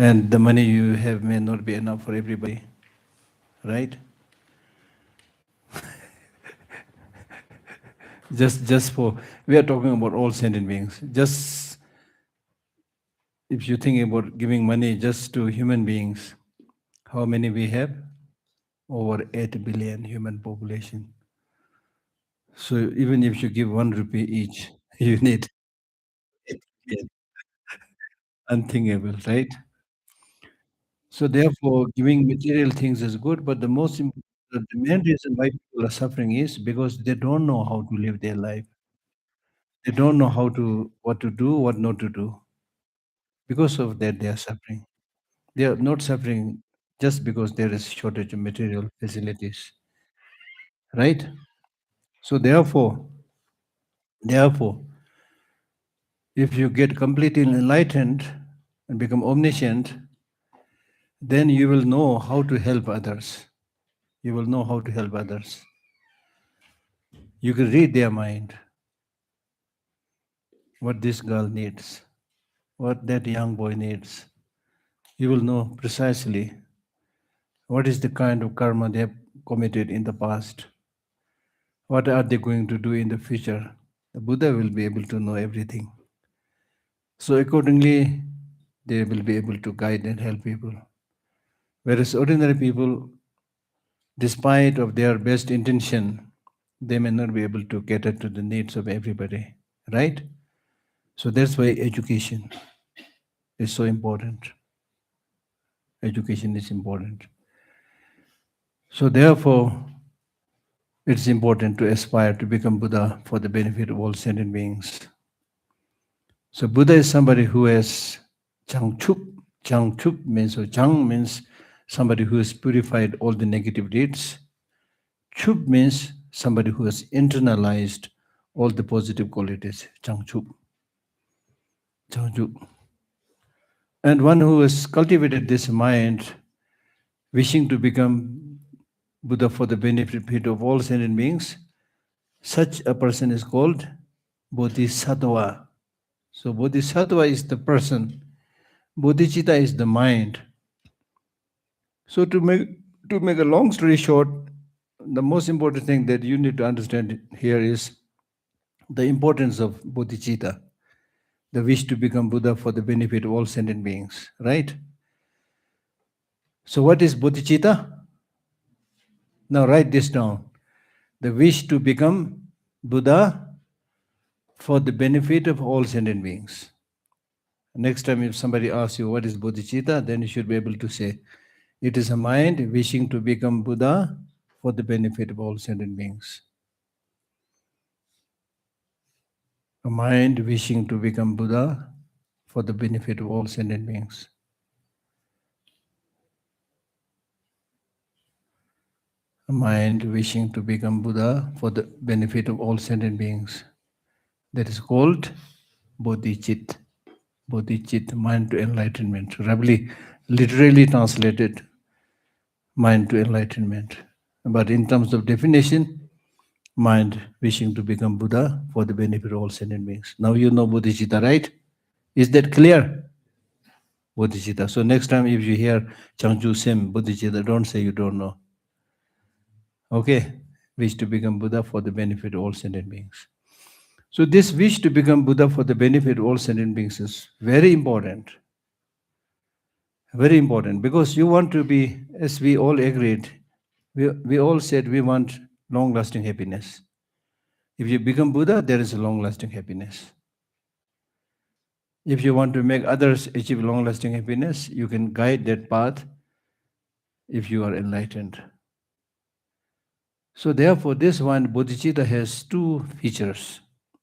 And the money you have may not be enough for everybody, right? Just for, we are talking about all sentient beings. Just if you think about giving money just to human beings, how many we have? Over 8 billion human population. So even if you give 1 rupee each, you need 8 billion. Unthinkable, right? So therefore, giving material things is good, but the main reason why people are suffering is because they don't know how to live their life. They don't know what to do, what not to do. Because of that, they are suffering. They are not suffering just because there is shortage of material facilities, right? So therefore, if you get completely enlightened and become omniscient, then you will know how to help others. You will know how to help others. You can read their mind, what this girl needs, what that young boy needs. You will know precisely what is the kind of karma they have committed in the past. What are they going to do in the future? The Buddha will be able to know everything. So accordingly, they will be able to guide and help people. Whereas ordinary people, despite of their best intention, they may not be able to cater to the needs of everybody, right? So that's why education is so important. Education is important. So therefore, it's important to aspire to become Buddha for the benefit of all sentient beings. So Buddha is somebody who has Changchup. Changchup means, so Chang means somebody who has purified all the negative deeds. Chup means somebody who has internalized all the positive qualities. Changchup. Changchup. And one who has cultivated this mind, wishing to become Buddha for the benefit of all sentient beings, such a person is called Bodhisattva. So Bodhisattva is the person, bodhicitta is the mind. So to make a long story short, the most important thing that you need to understand here is the importance of bodhicitta, the wish to become Buddha for the benefit of all sentient beings, right? So what is bodhicitta? Now write this down. The wish to become Buddha for the benefit of all sentient beings. Next time if somebody asks you what is bodhicitta, then you should be able to say, it is a mind wishing to become Buddha for the benefit of all sentient beings. A mind wishing to become Buddha for the benefit of all sentient beings. A mind wishing to become Buddha for the benefit of all sentient beings. That is called bodhicitta. Bodhicitta, mind to enlightenment. Roughly, literally translated, mind to enlightenment. But in terms of definition, mind wishing to become Buddha for the benefit of all sentient beings. Now you know bodhicitta, right? Is that clear? Bodhicitta. So next time if you hear Changchu Sim, bodhicitta, don't say you don't know. Okay? Wish to become Buddha for the benefit of all sentient beings. So this wish to become Buddha for the benefit of all sentient beings is very important. Very important, because you want to be, as we all agreed, we all said we want long-lasting happiness. If you become Buddha, there is a long-lasting happiness. If you want to make others achieve long-lasting happiness, you can guide that path if you are enlightened. So therefore, this one, bodhicitta, has two features.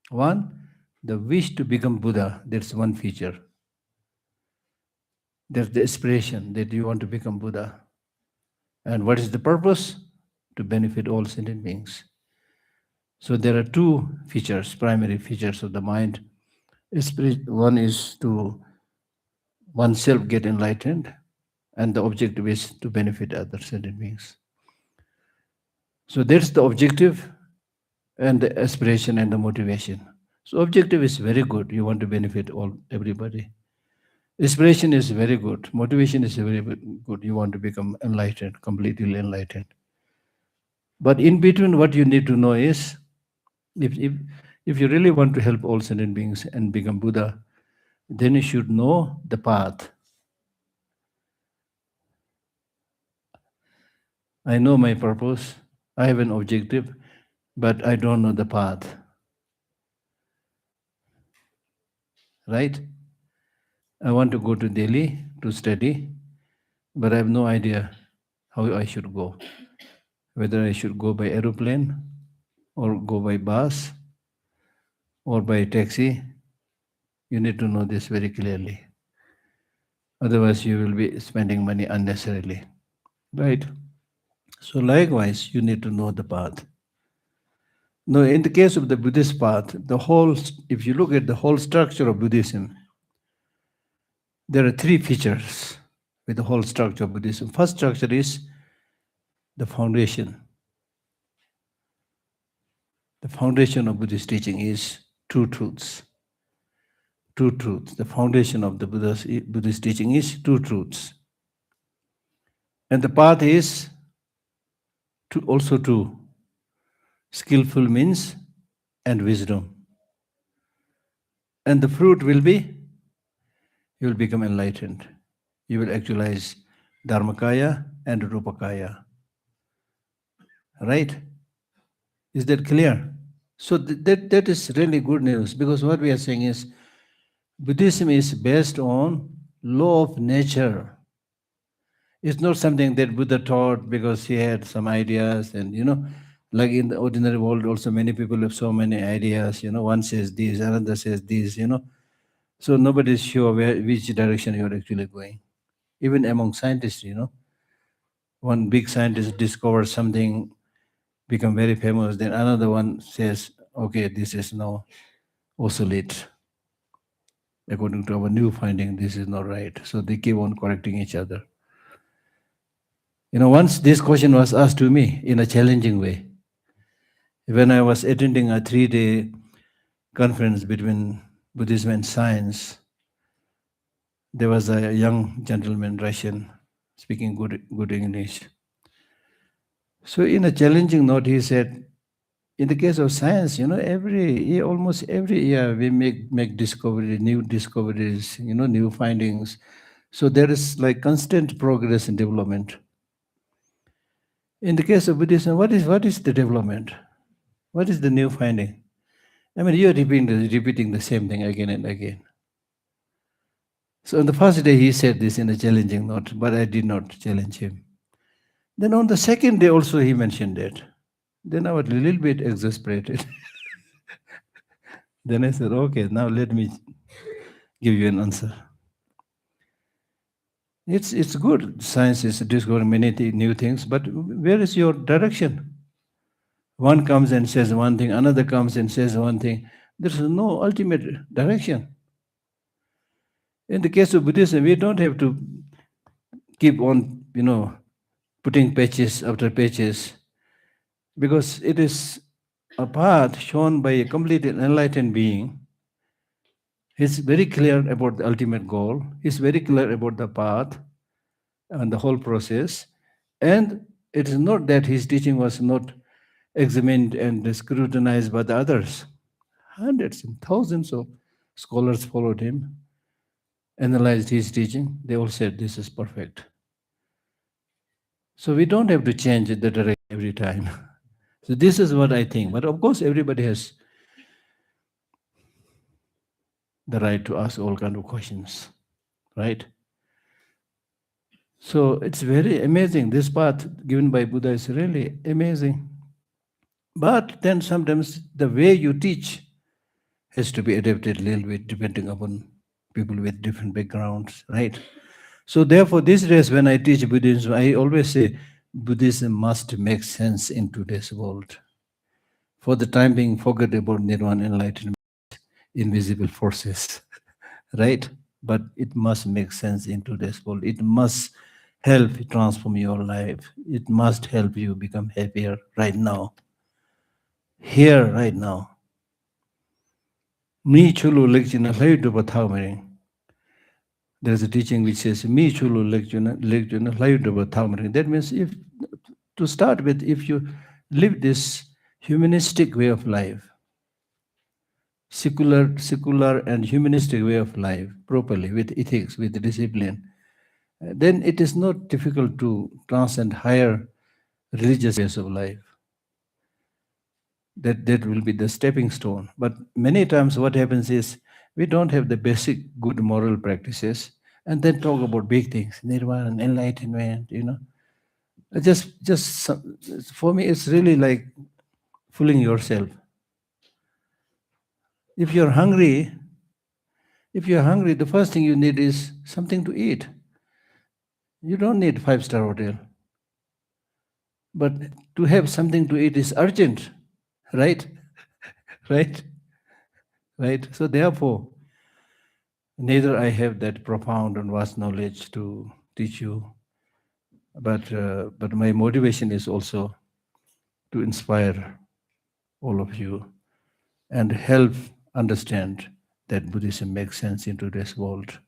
One, the wish to become Buddha, that's one feature. There's the aspiration that you want to become Buddha. And what is the purpose? To benefit all sentient beings. So there are two features, primary features of the mind. One is to oneself get enlightened, and the objective is to benefit other sentient beings. So that's the objective and the aspiration and the motivation. So objective is very good. You want to benefit everybody. Inspiration is very good. Motivation is very good. You want to become enlightened, completely enlightened. But in between, what you need to know is, if, if, if you really want to help all sentient beings and become Buddha, then you should know the path. I know my purpose. I have an objective, but I don't know the path. Right? I want to go to Delhi to study, but I have no idea how I should go. Whether I should go by aeroplane or go by bus or by taxi, you need to know this very clearly. Otherwise, you will be spending money unnecessarily. Right? So, likewise, you need to know the path. Now, in the case of the Buddhist path, if you look at the whole structure of Buddhism, there are three features with the whole structure of Buddhism. First structure is the foundation. The foundation of Buddhist teaching is two truths. Two truths. The foundation of the Buddhist teaching is two truths. And the path is also two. Skillful means and wisdom. And the fruit will be, you will become enlightened. You will actualize Dharmakaya and Rupakaya. Right? Is that clear? So that is really good news, because what we are saying is Buddhism is based on law of nature. It's not something that Buddha taught because he had some ideas, and like in the ordinary world also many people have so many ideas, one says this, another says this, so nobody is sure which direction you're actually going. Even among scientists, one big scientist discovers something, become very famous, then another one says, okay, this is now obsolete. According to our new finding, this is not right. So they keep on correcting each other. Once this question was asked to me in a challenging way. When I was attending a 3-day conference between Buddhism and science, there was a young gentleman, Russian, speaking good English. So in a challenging note, he said, in the case of science, almost every year we make new discoveries, new findings. So there is like constant progress and development. In the case of Buddhism, what is the development? What is the new finding? I mean, you are repeating the same thing again and again. So on the first day, he said this in a challenging note, but I did not challenge him. Then on the second day also, he mentioned that. Then I was a little bit exasperated. Then I said, okay, now let me give you an answer. It's good. Science is discovering many new things, but where is your direction? One comes and says one thing, another comes and says one thing. There's no ultimate direction. In the case of Buddhism, we don't have to keep on, putting pages after pages, because it is a path shown by a completely enlightened being. He's very clear about the ultimate goal. He's very clear about the path and the whole process. And it is not that his teaching was not examined and scrutinized by the others. Hundreds and thousands of scholars followed him, analyzed his teaching. They all said this is perfect. So we don't have to change the direction every time. So this is what I think. But of course, everybody has the right to ask all kinds of questions, right? So it's very amazing. This path given by Buddha is really amazing. But then sometimes the way you teach has to be adapted a little bit depending upon people with different backgrounds, right? So therefore, these days when I teach Buddhism, I always say Buddhism must make sense in today's world. For the time being, forget about Nirvana, enlightenment, invisible forces, right? But it must make sense in today's world. It must help transform your life. It must help you become happier right now. Here, right now. Mi chulu lekchina hlayu du pathao mering. There's a teaching which says, "Mi chulu lekjuna layudaba thamri." That means, if to start with, if you live this humanistic way of life, secular and humanistic way of life properly, with ethics, with discipline, then it is not difficult to transcend higher religious ways of life. That will be the stepping stone. But many times what happens is we don't have the basic good moral practices and then talk about big things, nirvana, enlightenment, for me, it's really like fooling yourself. If you're hungry, the first thing you need is something to eat. You don't need five-star hotel. But to have something to eat is urgent, right? Right? Right? So therefore, neither I have that profound and vast knowledge to teach you, but my motivation is also to inspire all of you and help understand that Buddhism makes sense in today's world.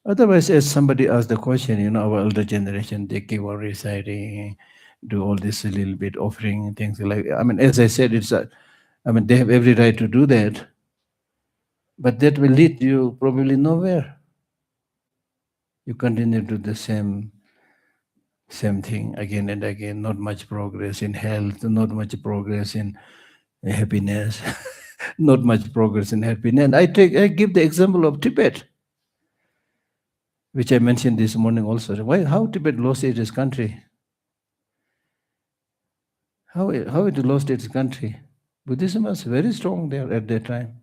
Otherwise, as somebody asked the question, our elder generation, they keep on reciting, do all this a little bit, offering things like, as I said, they have every right to do that, but that will lead you probably nowhere. You continue to do the same thing again and again, not much progress in health, not much progress in happiness, not much progress in happiness. And I give the example of Tibet, which I mentioned this morning also. How Tibet lost its country? How it lost its country? Buddhism was very strong there at that time.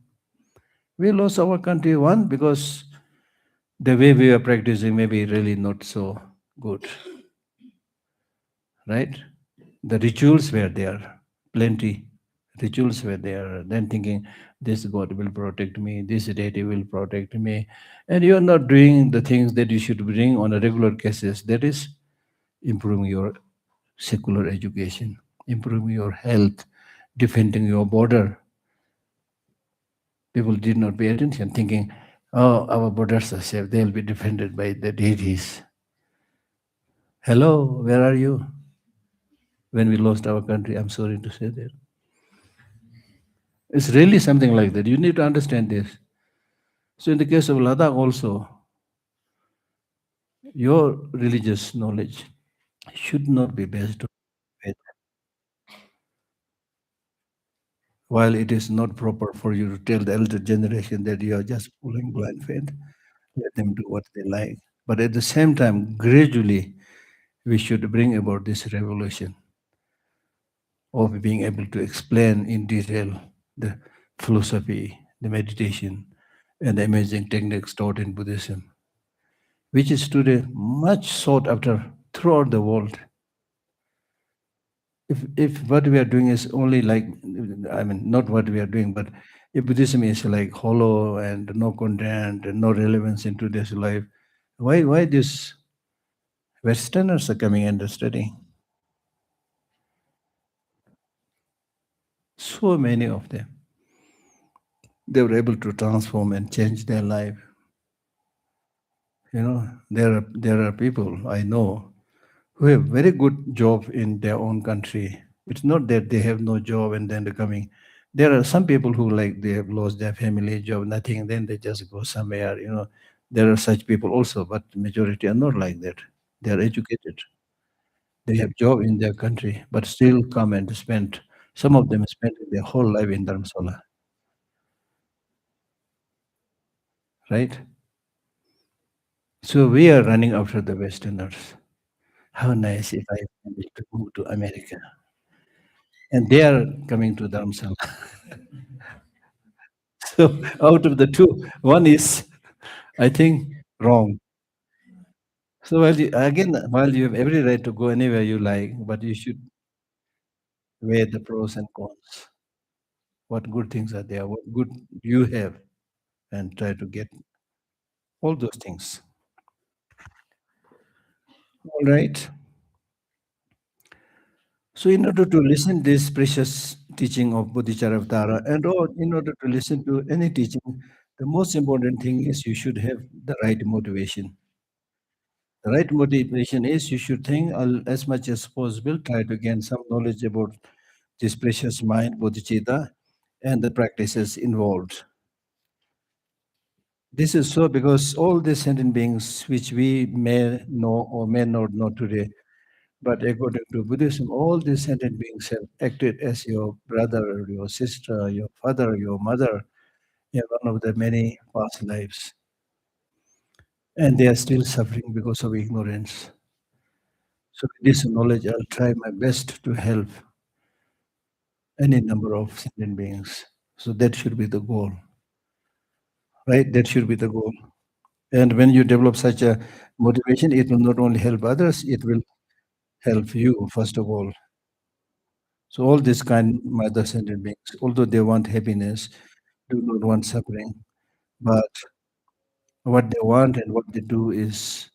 We lost our country, one, because the way we were practicing maybe really not so good, right? The rituals were there, plenty. Rituals were there. Then thinking, this God will protect me, this deity will protect me. And you're not doing the things that you should be doing on a regular basis. That is improving your secular education, improving your health, defending your border. People did not pay attention, thinking, oh, our borders are safe, they'll be defended by the deities. Hello, where are you? When we lost our country, I'm sorry to say that. It's really something like that. You need to understand this. So in the case of Ladakh also, your religious knowledge should not be based on faith. While it is not proper for you to tell the elder generation that you are just following blind faith, let them do what they like. But at the same time, gradually, we should bring about this revolution of being able to explain in detail the philosophy, the meditation, and the amazing techniques taught in Buddhism, which is today much sought after throughout the world. If what we are doing is only like, not what we are doing, but if Buddhism is like hollow and no content and no relevance in today's life, why these Westerners are coming and studying? So many of them. They were able to transform and change their life. There are people I know who have very good job in their own country. It's not that they have no job and then they're coming. There are some people who like they have lost their family job, nothing, then they just go somewhere. There are such people also, but majority are not like that. They are educated. They have job in their country, but still come and spend. Some of them spend their whole life in Dharamsala, right? So we are running after the Westerners. How nice if I manage to move to America. And they are coming to Dharamsala. So out of the two, one is, I think, wrong. So while you have every right to go anywhere you like, but you should weigh the pros and cons. What good things are there? What good you have, and try to get all those things. All right. So in order to listen this precious teaching of Bodhicharya, and or in order to listen to any teaching The most important thing is you should have the right motivation. The right motivation is you should think as much as possible, try to gain some knowledge about this precious mind, bodhicitta, and the practices involved. This is so because all these sentient beings, which we may know or may not know today, but according to Buddhism, all these sentient beings have acted as your brother, your sister, your father, your mother in one of the many past lives. And they are still suffering because of ignorance. So with this knowledge, I'll try my best to help any number of sentient beings. So that should be the goal, right? That should be the goal. And when you develop such a motivation, it will not only help others, it will help you, first of all. So all these kind of other sentient beings, although they want happiness, do not want suffering, but what they want and what they do is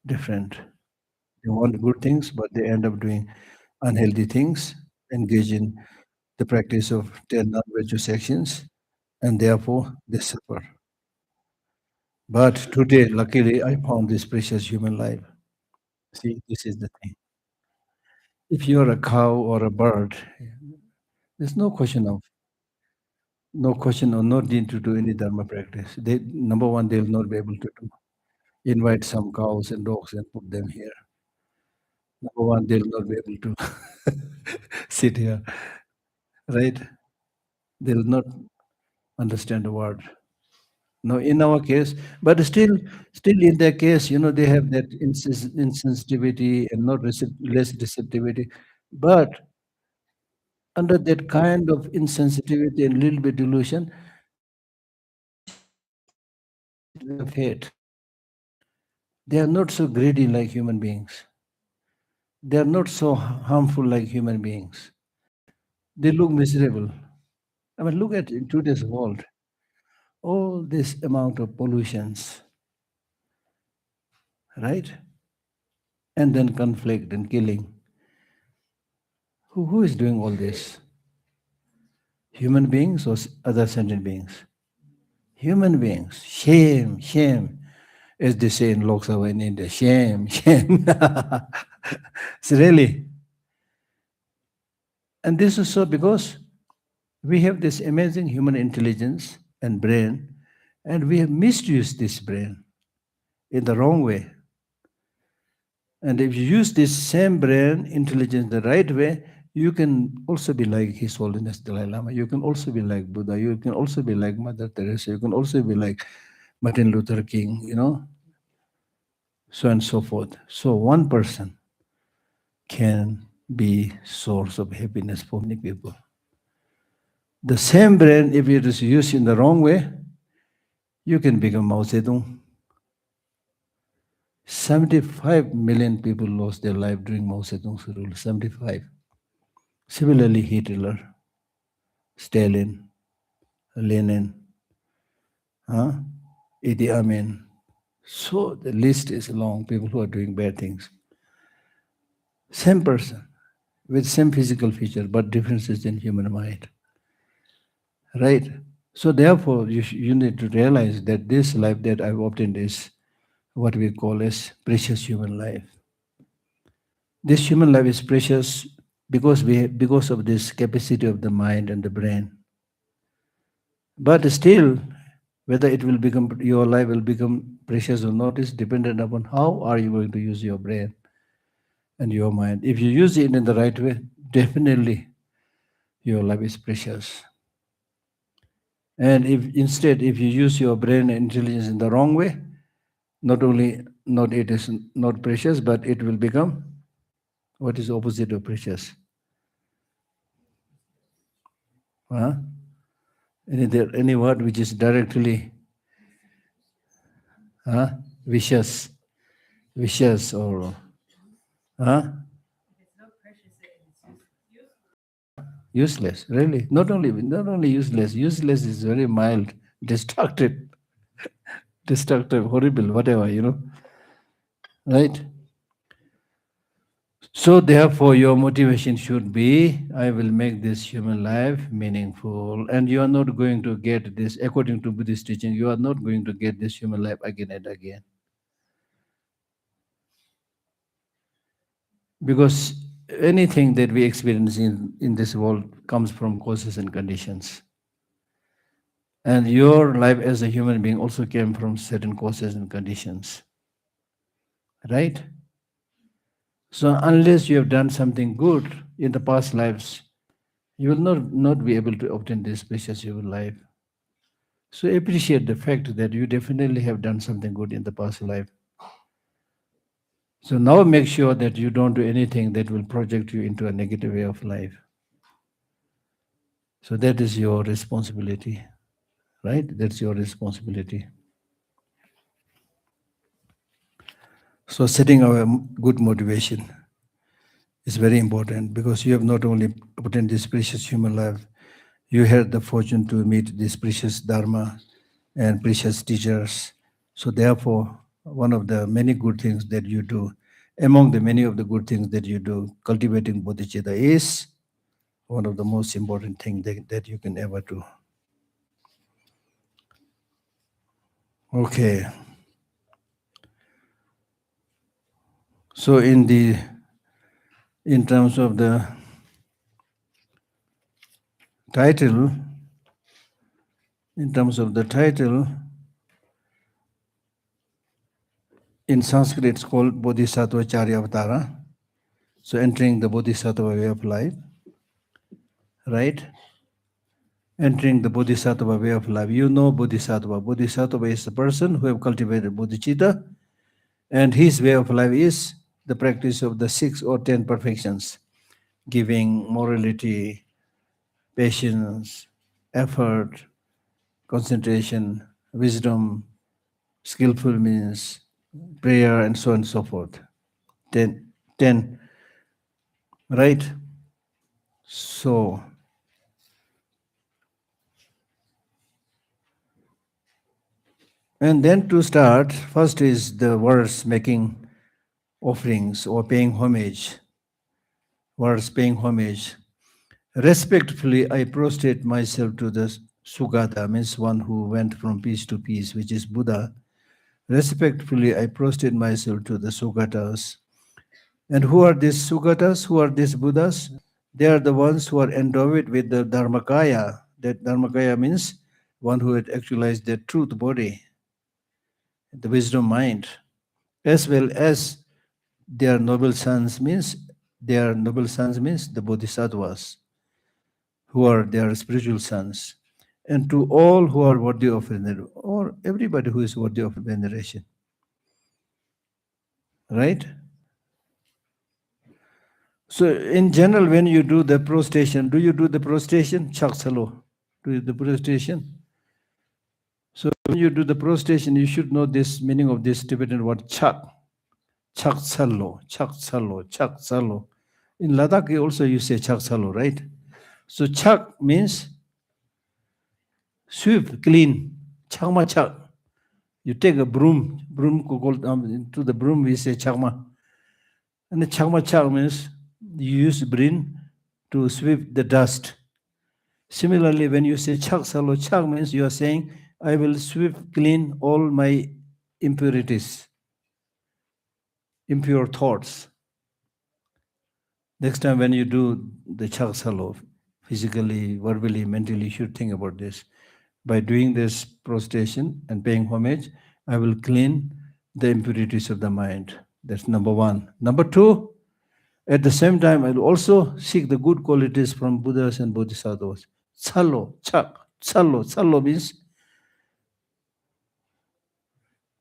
different. They want good things, but they end up doing unhealthy things, engage in the practice of 10 non-virtuous actions, and therefore they suffer. But today, luckily, I found this precious human life. See, this is the thing. If you're a cow or a bird, there's no question or no need to do any dharma practice. They, number one, they'll not be able to do. Invite some cows and dogs and put them here. Number one, they'll not be able to sit here, right? They'll not understand a word. No, in our case, but still in their case, they have that insensitivity and not less receptivity. But under that kind of insensitivity and little bit delusion, they fate. They are not so greedy like human beings. They are not so harmful like human beings. They look miserable. I mean, look at in today's world, all this amount of pollutions, right? And then conflict and killing. Who is doing all this? Human beings or other sentient beings? Human beings. Shame, shame. As they say in Lok Sabha in India, shame, shame. It's really. And this is so because we have this amazing human intelligence and brain, and we have misused this brain in the wrong way. And if you use this same brain, intelligence the right way, you can also be like His Holiness Dalai Lama. You can also be like Buddha. You can also be like Mother Teresa. You can also be like Martin Luther King, so and so forth. So one person can be source of happiness for many people. The same brain, if it is used in the wrong way, you can become Mao Zedong. 75 million people lost their life during Mao Zedong's rule. 75. Similarly, Hitler, Stalin, Lenin, Idi Amin. So the list is long, people who are doing bad things. Same person, with same physical feature, but differences in human mind. Right? So therefore, you need to realize that this life that I've obtained is what we call as precious human life. This human life is precious because of this capacity of the mind and the brain. But still, whether it will become your life will become precious or not is dependent upon how are you going to use your brain and your mind. If you use it in the right way, definitely your life is precious. And if you use your brain and intelligence in the wrong way, not only not it is not precious, but it will become what is opposite of precious. Huh? Any word which is directly vicious, or useless. Really, not only useless. Useless is very mild, destructive, horrible, whatever, right? So therefore your motivation should be, I will make this human life meaningful. And you are not going to get this, according to Buddhist teaching, you are not going to get this human life again and again. Because anything that we experience in this world comes from causes and conditions. And your life as a human being also came from certain causes and conditions. Right? So unless you have done something good in the past lives, you will not be able to obtain this precious human life. So appreciate the fact that you definitely have done something good in the past life. So now make sure that you don't do anything that will project you into a negative way of life. So that is your responsibility, right? That's your responsibility. So setting our good motivation is very important because you have not only obtained this precious human life, you had the fortune to meet this precious Dharma and precious teachers. So therefore, one of the many good things that you do, among the many of the good things that you do, cultivating bodhicitta is one of the most important things that you can ever do. Okay. So in terms of the title, in Sanskrit it's called Bodhisattva Charyavatara. So entering the Bodhisattva way of life, right? Entering the Bodhisattva way of life. You know Bodhisattva. Bodhisattva is the person who have cultivated bodhicitta, and his way of life is the practice of the 6 or 10 perfections: giving, morality, patience, effort, concentration, wisdom, skillful means, prayer, and so on and so forth. 10, right? So, and then to start, first is the verse making offerings or paying homage. Verse paying homage. Respectfully, I prostrate myself to the Sugata, means one who went from peace to peace, which is Buddha. Respectfully, I prostrate myself to the Sugatas. And who are these Sugatas? Who are these Buddhas? They are the ones who are endowed with the Dharmakaya. That Dharmakaya means one who had actualized the truth body, the wisdom mind, as well as their noble sons means the Bodhisattvas, who are their spiritual sons, and to all who are worthy of veneration, or everybody who is worthy of veneration. Right? So in general, when you do the prostration, do you do the prostration? Chaksalo. Do the prostration? So when you do the prostration, you should know this meaning of this Tibetan word chak. Chaksalo, chaksalo, chaksalo. In Ladakh also you say chaksalo, right? So chak means sweep, clean. Chakma chak. You take a broom to the broom we say chakma. And the chakma chak means you use brain to sweep the dust. Similarly, when you say chak salo, chak means you are saying, I will sweep clean all my impurities, impure thoughts. Next time when you do the chak salo, physically, verbally, mentally, you should think about this. By doing this prostration and paying homage, I will clean the impurities of the mind. That's number one. Number two, at the same time, I will also seek the good qualities from Buddhas and Bodhisattvas. Tsalo, chak, tsalo. Tsalo means,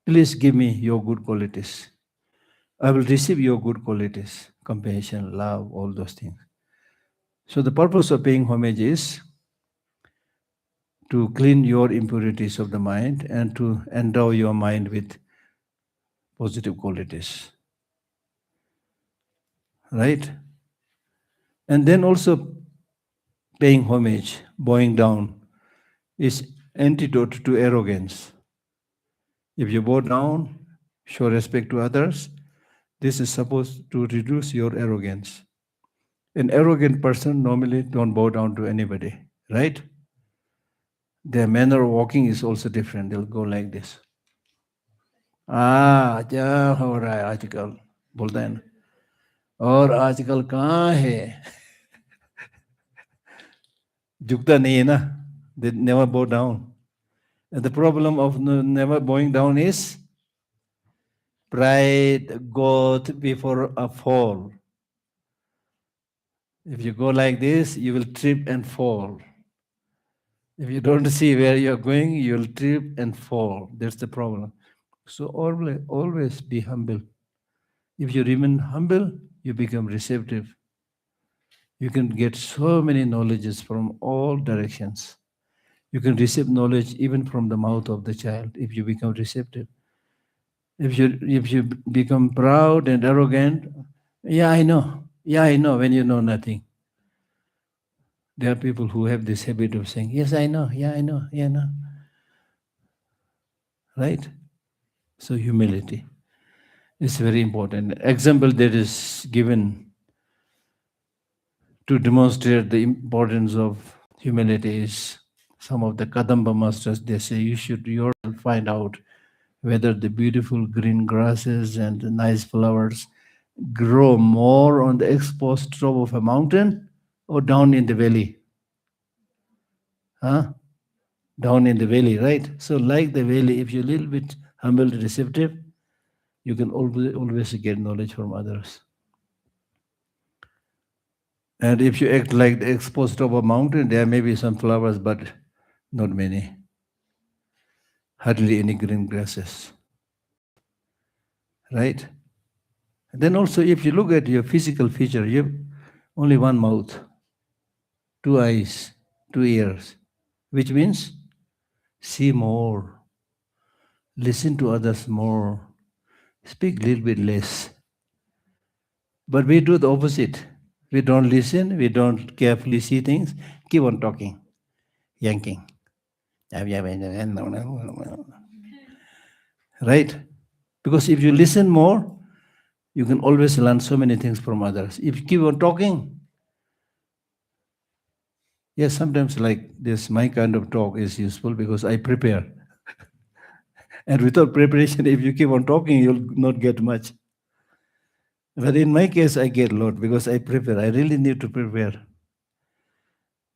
please give me your good qualities. I will receive your good qualities, compassion, love, all those things. So the purpose of paying homage is to clean your impurities of the mind and to endow your mind with positive qualities. Right? And then also paying homage, bowing down, is antidote to arrogance. If you bow down, show respect to others, This is supposed to reduce your arrogance. An arrogant person normally don't bow down to anybody, right? Their manner of walking is also different. They'll go like this. क्या हो रहा है आजकल बोलता है ना और आजकल कहाँ है झुकता नहीं है ना they never bow down and the problem of never bowing down is pride got before a fall. If you go like this you will trip and fall. If you don't see where you are going you will trip and fall. That's the problem. So always be humble. If you remain humble you become receptive. You can get so many knowledges from all directions. You can receive knowledge even from the mouth of the child if you become receptive. If you become proud and arrogant, yeah, I know. Yeah, I know when you know nothing. There are people who have this habit of saying, yes, I know. Yeah, I know. Yeah, I know. Right? So humility is very important. Example that is given to demonstrate the importance of humility is some of the Kadamba masters, they say you should yourself find out whether the beautiful green grasses and the nice flowers grow more on the exposed top of a mountain or down in the valley. Huh? Down in the valley, right? So like the valley, if you're a little bit humble and receptive, you can always get knowledge from others. And if you act like the exposed top of a mountain, there may be some flowers, but not many. Hardly any green grasses. Right? And then also, if you look at your physical feature, you have only one mouth, two eyes, two ears, which means see more, listen to others more, speak a little bit less. But we do the opposite. We don't listen, we don't carefully see things, keep on talking, yanking. Right? Because if you listen more, you can always learn so many things from others. If you keep on talking, yes, sometimes like this, my kind of talk is useful because I prepare. And without preparation, if you keep on talking, you'll not get much. But in my case, I get a lot because I prepare. I really need to prepare.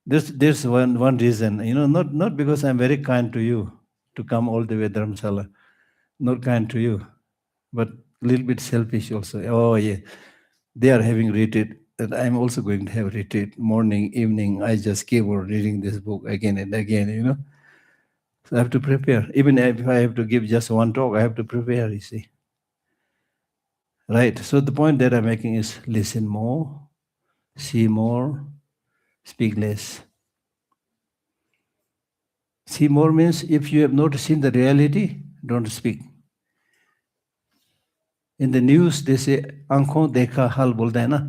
There's one reason, not because I'm very kind to you to come all the way to Dharamsala. Not kind to you, but a little bit selfish also. Oh yeah, they are having retreat, and I'm also going to have retreat morning, evening. I just keep on reading this book again and again. So I have to prepare. Even if I have to give just one talk, I have to prepare, you see. Right. So the point that I'm making is listen more, see more, speak less. See more means if you have not seen the reality, don't speak. In the news, they say, "Aankhon dekha hal bolta hai na."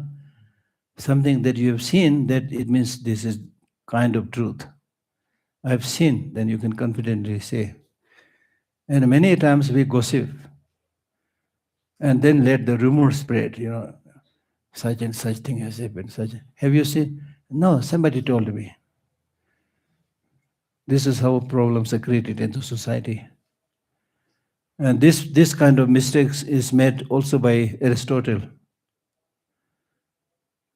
Something that you have seen, that it means this is kind of truth. I have seen, then you can confidently say. And many times we gossip and then let the rumor spread, such and such thing has happened. Have you seen? No, somebody told me. This is how problems are created in the society. And this kind of mistakes is made also by Aristotle.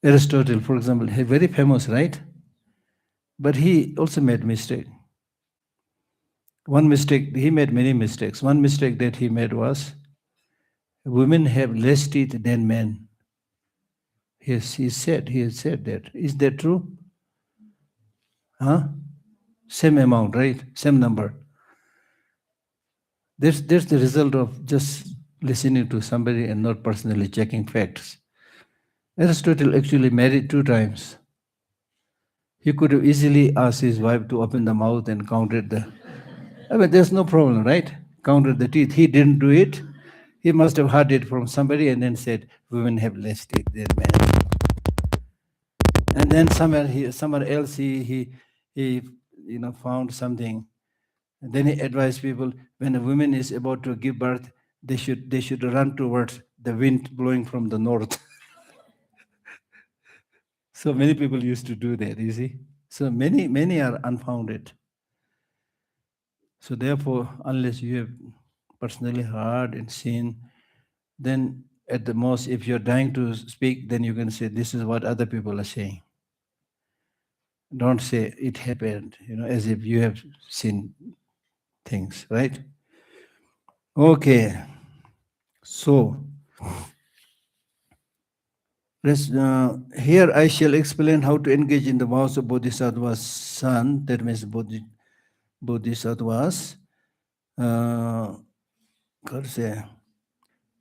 Aristotle, for example, very famous, right? But he also made mistake. One mistake, he made many mistakes. One mistake that he made was, women have less teeth than men. Yes, he said that. Is that true? Huh? Same amount, right? Same number. That's the result of just listening to somebody and not personally checking facts. Aristotle actually married 2 times. He could have easily asked his wife to open the mouth and counted there's no problem, right? Counted the teeth. He didn't do it. He must have heard it from somebody and then said, women have less teeth than men. And then somewhere else he found something. And then he advised people, when a woman is about to give birth, they should run towards the wind blowing from the north. So many people used to do that, you see. So many are unfounded. So therefore, unless you have personally heard and seen, then at the most, if you're dying to speak, then you can say, this is what other people are saying. Don't say it happened, as if you have seen things, right? Okay. So, here I shall explain how to engage in the vows of Bodhisattva's son, that means Bodhisattvas.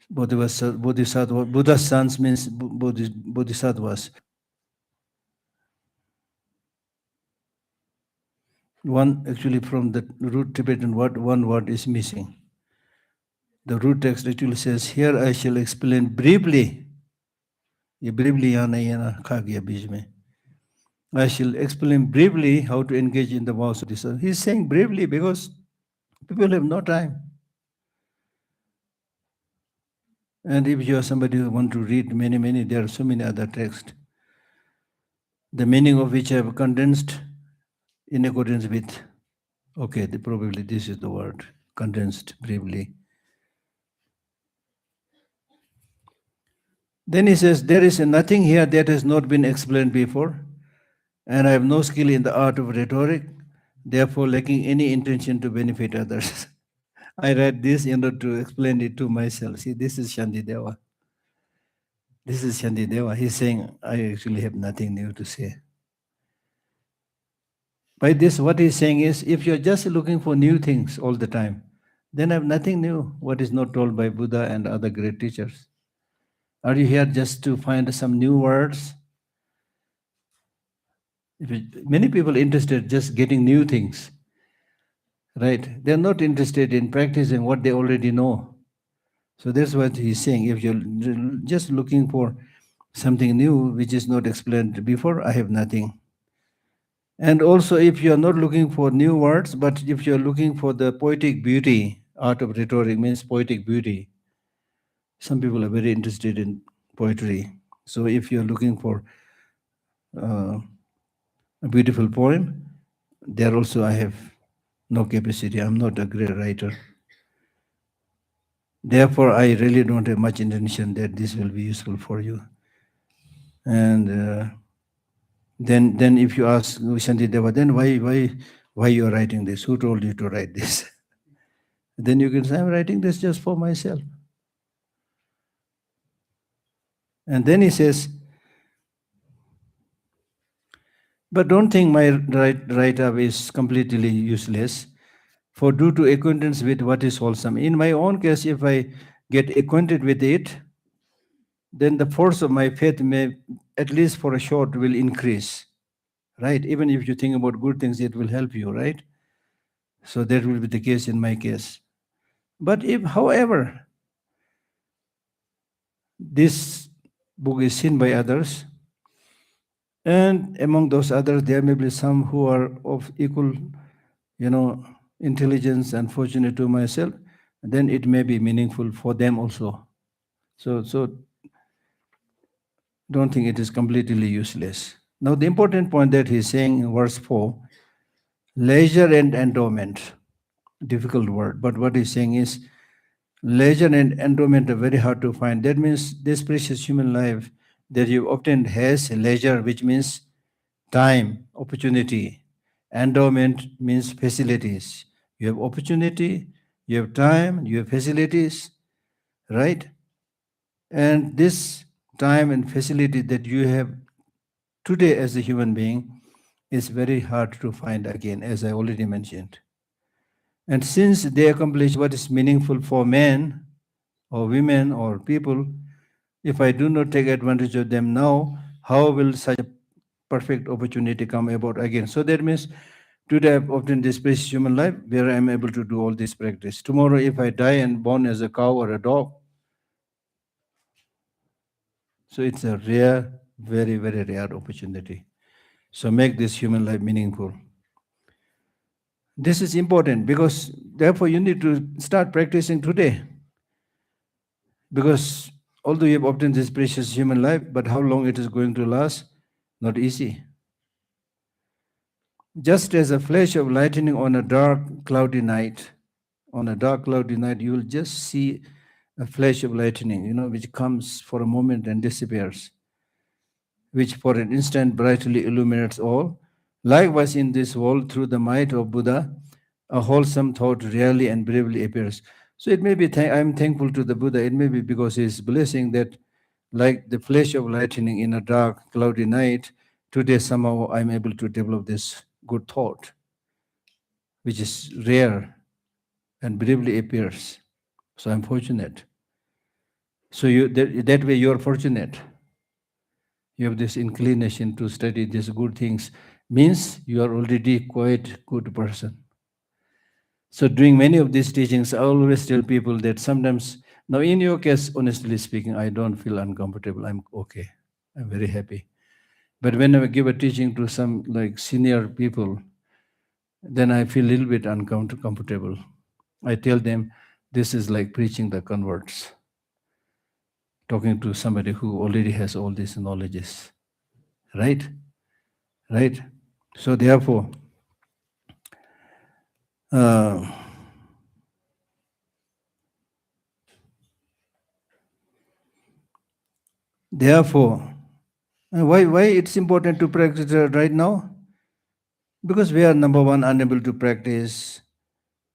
Bodhisattva, Buddha's sons means Bodhisattvas. One, actually, from the root Tibetan word, one word is missing. The root text actually says, here I shall explain briefly. I shall explain briefly how to engage in the vows of this. He's saying briefly because people have no time. And if you are somebody who want to read many, there are so many other texts, the meaning of which I have condensed in accordance with, probably this is the word, condensed briefly. Then he says, there is nothing here that has not been explained before, and I have no skill in the art of rhetoric, therefore lacking any intention to benefit others. I read this in order to explain it to myself. See, this is Shantideva. This is Shantideva. He's saying, I actually have nothing new to say. By this, what he's saying is, if you're just looking for new things all the time, then I have nothing new, what is not told by Buddha and other great teachers. Are you here just to find some new words? Many people interested just getting new things, right? They're not interested in practicing what they already know. So that's what he's saying. If you're just looking for something new which is not explained before, I have nothing. And also, if you're not looking for new words, but if you're looking for the poetic beauty, art of rhetoric means poetic beauty. Some people are very interested in poetry. So if you're looking for a beautiful poem, there also I have no capacity. I'm not a great writer. Therefore, I really don't have much intention that this will be useful for you. And then if you ask Shantideva, then why you are writing this? Who told you to write this? Then you can say, I'm writing this just for myself. And then he says, but don't think my write-up is completely useless, for due to acquaintance with what is wholesome. In my own case, if I get acquainted with it, then the force of my faith may, at least for a short, will increase, right? Even if you think about good things, it will help you, right? So that will be the case in my case. But if, however, this book is seen by others, and among those others, there may be some who are of equal, intelligence and fortunate to myself, then it may be meaningful for them also. So don't think it is completely useless. Now, the important point that he's saying in verse 4, leisure and endowment, difficult word, but what he's saying is, leisure and endowment are very hard to find. That means this precious human life that you obtained has leisure, which means time, opportunity. Endowment means facilities. You have opportunity, you have time, you have facilities, right? And this time and facility that you have today as a human being is very hard to find again, as I already mentioned. And since they accomplish what is meaningful for men or women or people, if I do not take advantage of them now, how will such a perfect opportunity come about again? So that means today I've obtained this precious human life where I'm able to do all this practice. Tomorrow, if I die and born as a cow or a dog, so it's a rare, very, very rare opportunity. So make this human life meaningful. This is important because therefore you need to start practicing today. Because although you have obtained this precious human life, but how long it is going to last? Not easy. Just as a flash of lightning on a dark, cloudy night, you will just see a flash of lightning, which comes for a moment and disappears, which for an instant brightly illuminates all. Likewise, in this world, through the might of Buddha, a wholesome thought rarely and bravely appears. So it may be, I'm thankful to the Buddha, it may be because his blessing that, like the flash of lightning in a dark, cloudy night, today somehow I'm able to develop this good thought, which is rare and bravely appears. So I'm fortunate. So that way you're fortunate. You have this inclination to study these good things, means you are already quite good person. So doing many of these teachings, I always tell people that sometimes, now in your case, honestly speaking, I don't feel uncomfortable. I'm okay. I'm very happy. But when I give a teaching to some like senior people, then I feel a little bit uncomfortable. I tell them, this is like preaching the converts, talking to somebody who already has all these knowledges. Right? Right? So therefore, why it's important to practice right now? Because we are number one unable to practice.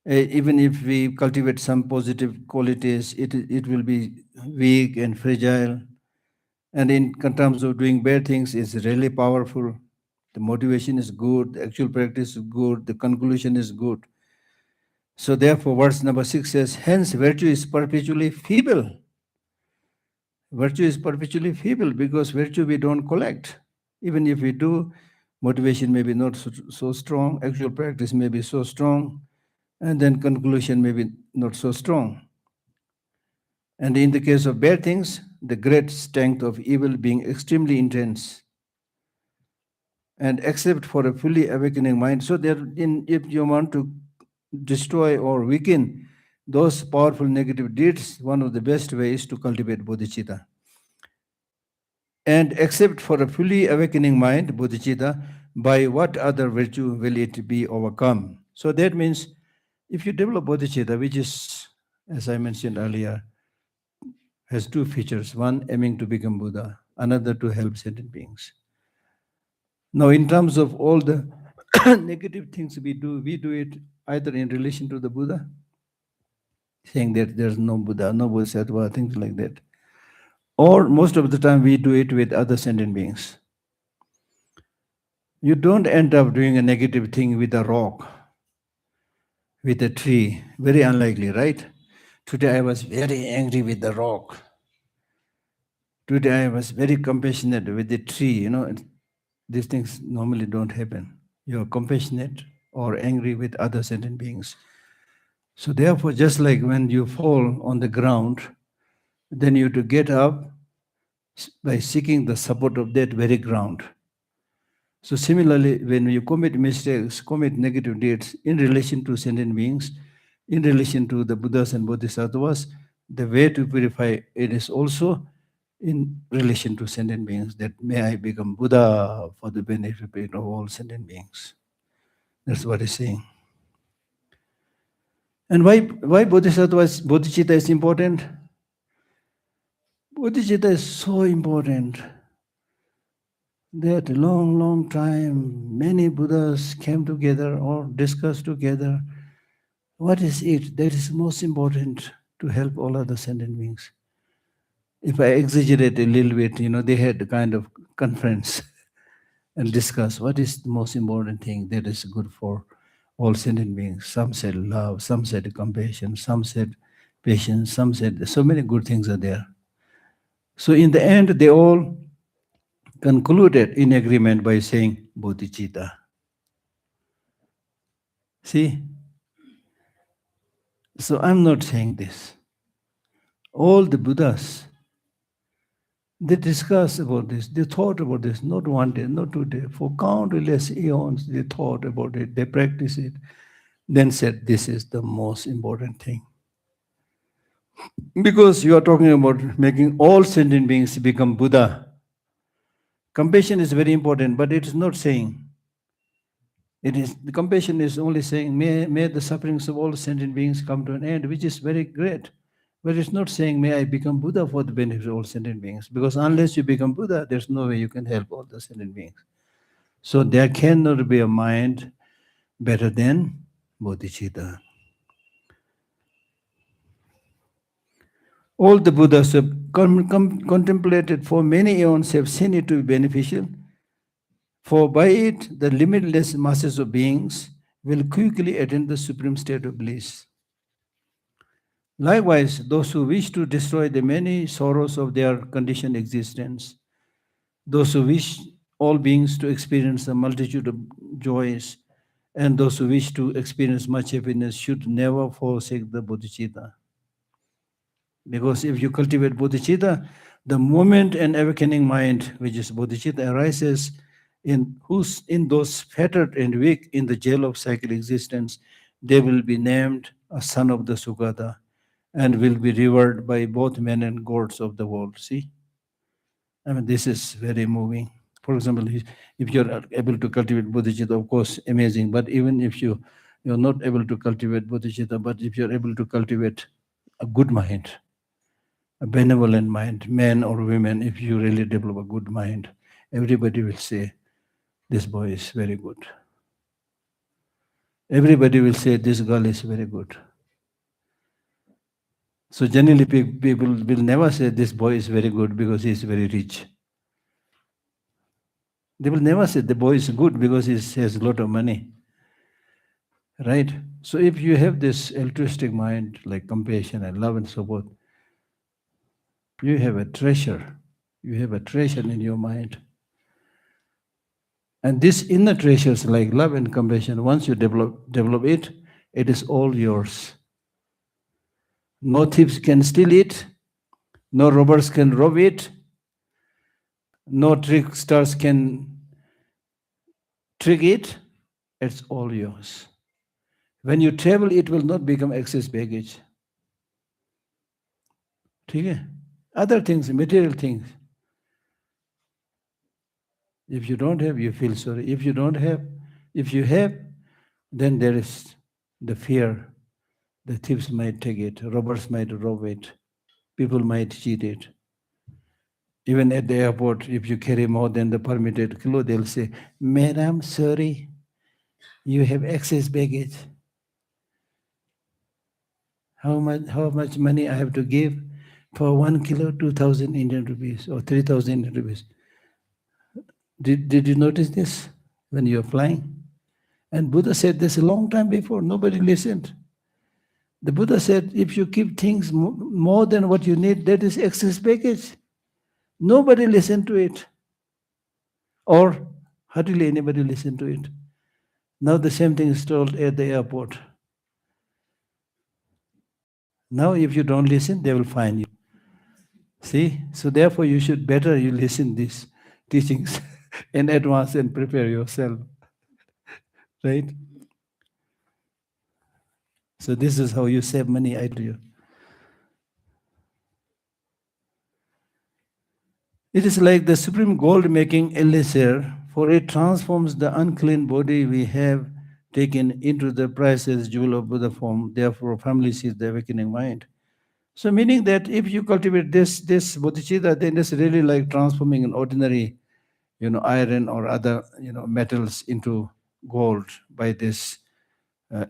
Even if we cultivate some positive qualities, it will be weak and fragile. And in terms of doing bad things, it's really powerful. The motivation is good, the actual practice is good, the conclusion is good. So therefore, verse number 6 says, hence virtue is perpetually feeble. Virtue is perpetually feeble because virtue we don't collect. Even if we do, motivation may be not so strong, actual practice may be so strong, and then conclusion may be not so strong. And in the case of bad things, the great strength of evil being extremely intense. And except for a fully awakening mind, so if you want to destroy or weaken those powerful negative deeds, one of the best ways is to cultivate bodhicitta. And except for a fully awakening mind, bodhicitta, by what other virtue will it be overcome? So that means if you develop bodhicitta, which is, as I mentioned earlier, has two features. One, aiming to become Buddha, another to help sentient beings. Now, in terms of all the negative things we do it either in relation to the Buddha, saying that there's no Buddha, no Bodhisattva, things like that. Or most of the time we do it with other sentient beings. You don't end up doing a negative thing with a rock, with a tree. Very unlikely, right? Today I was very angry with the rock. Today I was very compassionate with the tree. These things normally don't happen. You are compassionate or angry with other sentient beings. So therefore, just like when you fall on the ground, then you have to get up by seeking the support of that very ground. So similarly, when you commit mistakes, commit negative deeds in relation to sentient beings, in relation to the Buddhas and Bodhisattvas, the way to purify it is also in relation to sentient beings, that may I become Buddha for the benefit of all sentient beings. That's what he's saying. And why bodhicitta is important? Bodhicitta is so important that long time, many Buddhas came together or discussed together. What is it that is most important to help all other sentient beings? If I exaggerate a little bit, they had a kind of conference and discuss what is the most important thing that is good for all sentient beings. Some said love, some said compassion, some said patience, some said so many good things are there. So in the end, they all concluded in agreement by saying bodhicitta. See? So I'm not saying this. All the Buddhas, they discussed about this, they thought about this, not one day, not 2 days, for countless eons they thought about it, they practiced it, then said this is the most important thing. Because you are talking about making all sentient beings become Buddha. Compassion is very important, but it is not saying. It is the compassion is only saying, may the sufferings of all sentient beings come to an end, which is very great. But it's not saying, may I become Buddha for the benefit of all sentient beings. Because unless you become Buddha, there's no way you can help all the sentient beings. So there cannot be a mind better than bodhicitta. All the Buddhas have contemplated for many eons have seen it to be beneficial, for by it the limitless masses of beings will quickly attain the supreme state of bliss. Likewise, those who wish to destroy the many sorrows of their conditioned existence, those who wish all beings to experience a multitude of joys, and those who wish to experience much happiness should never forsake the bodhicitta. Because if you cultivate bodhicitta, the moment an awakening mind, which is bodhicitta, arises in those fettered and weak in the jail of cyclic existence, they will be named a son of the Sugata and will be revered by both men and gods of the world. See? I mean, this is very moving. For example, if you're able to cultivate bodhicitta, of course, amazing. But even if you're not able to cultivate bodhicitta, but if you're able to cultivate a good mind, a benevolent mind, men or women, if you really develop a good mind, everybody will say, this boy is very good. Everybody will say, this girl is very good. So generally people will never say, this boy is very good because he is very rich. They will never say, the boy is good because he has a lot of money. Right? So if you have this altruistic mind, like compassion and love and so forth, you have a treasure. You have a treasure in your mind. And these inner treasures like love and compassion, once you develop it, it is all yours. No thieves can steal it, no robbers can rob it, no tricksters can trick it. It's all yours. When you travel, it will not become excess baggage. Okay? Other things, material things. If you don't have, you feel sorry. If you don't have, if you have, then there is the fear. The thieves might take it, robbers might rob it, people might cheat it. Even at the airport, if you carry more than the permitted kilo, they'll say, Madam, sorry, you have excess baggage. How much money I have to give for 1 kilo, 2,000 Indian rupees or 3,000 Indian rupees? Did you notice this when you are flying? And Buddha said this a long time before, nobody listened. The Buddha said, if you keep things more than what you need, that is excess baggage. Nobody listened to it. Or hardly anybody listened to it. Now the same thing is told at the airport. Now if you don't listen, they will fine you. See? So therefore you should better you listen these teachings in advance and prepare yourself. Right? So this is how you save money, I tell you. It is like the supreme gold-making elixir, for it transforms the unclean body we have taken into the priceless jewel of Buddha form, therefore firmly sees the awakening mind. So meaning that if you cultivate this bodhicitta, then it's really like transforming an ordinary, iron or other, metals into gold by this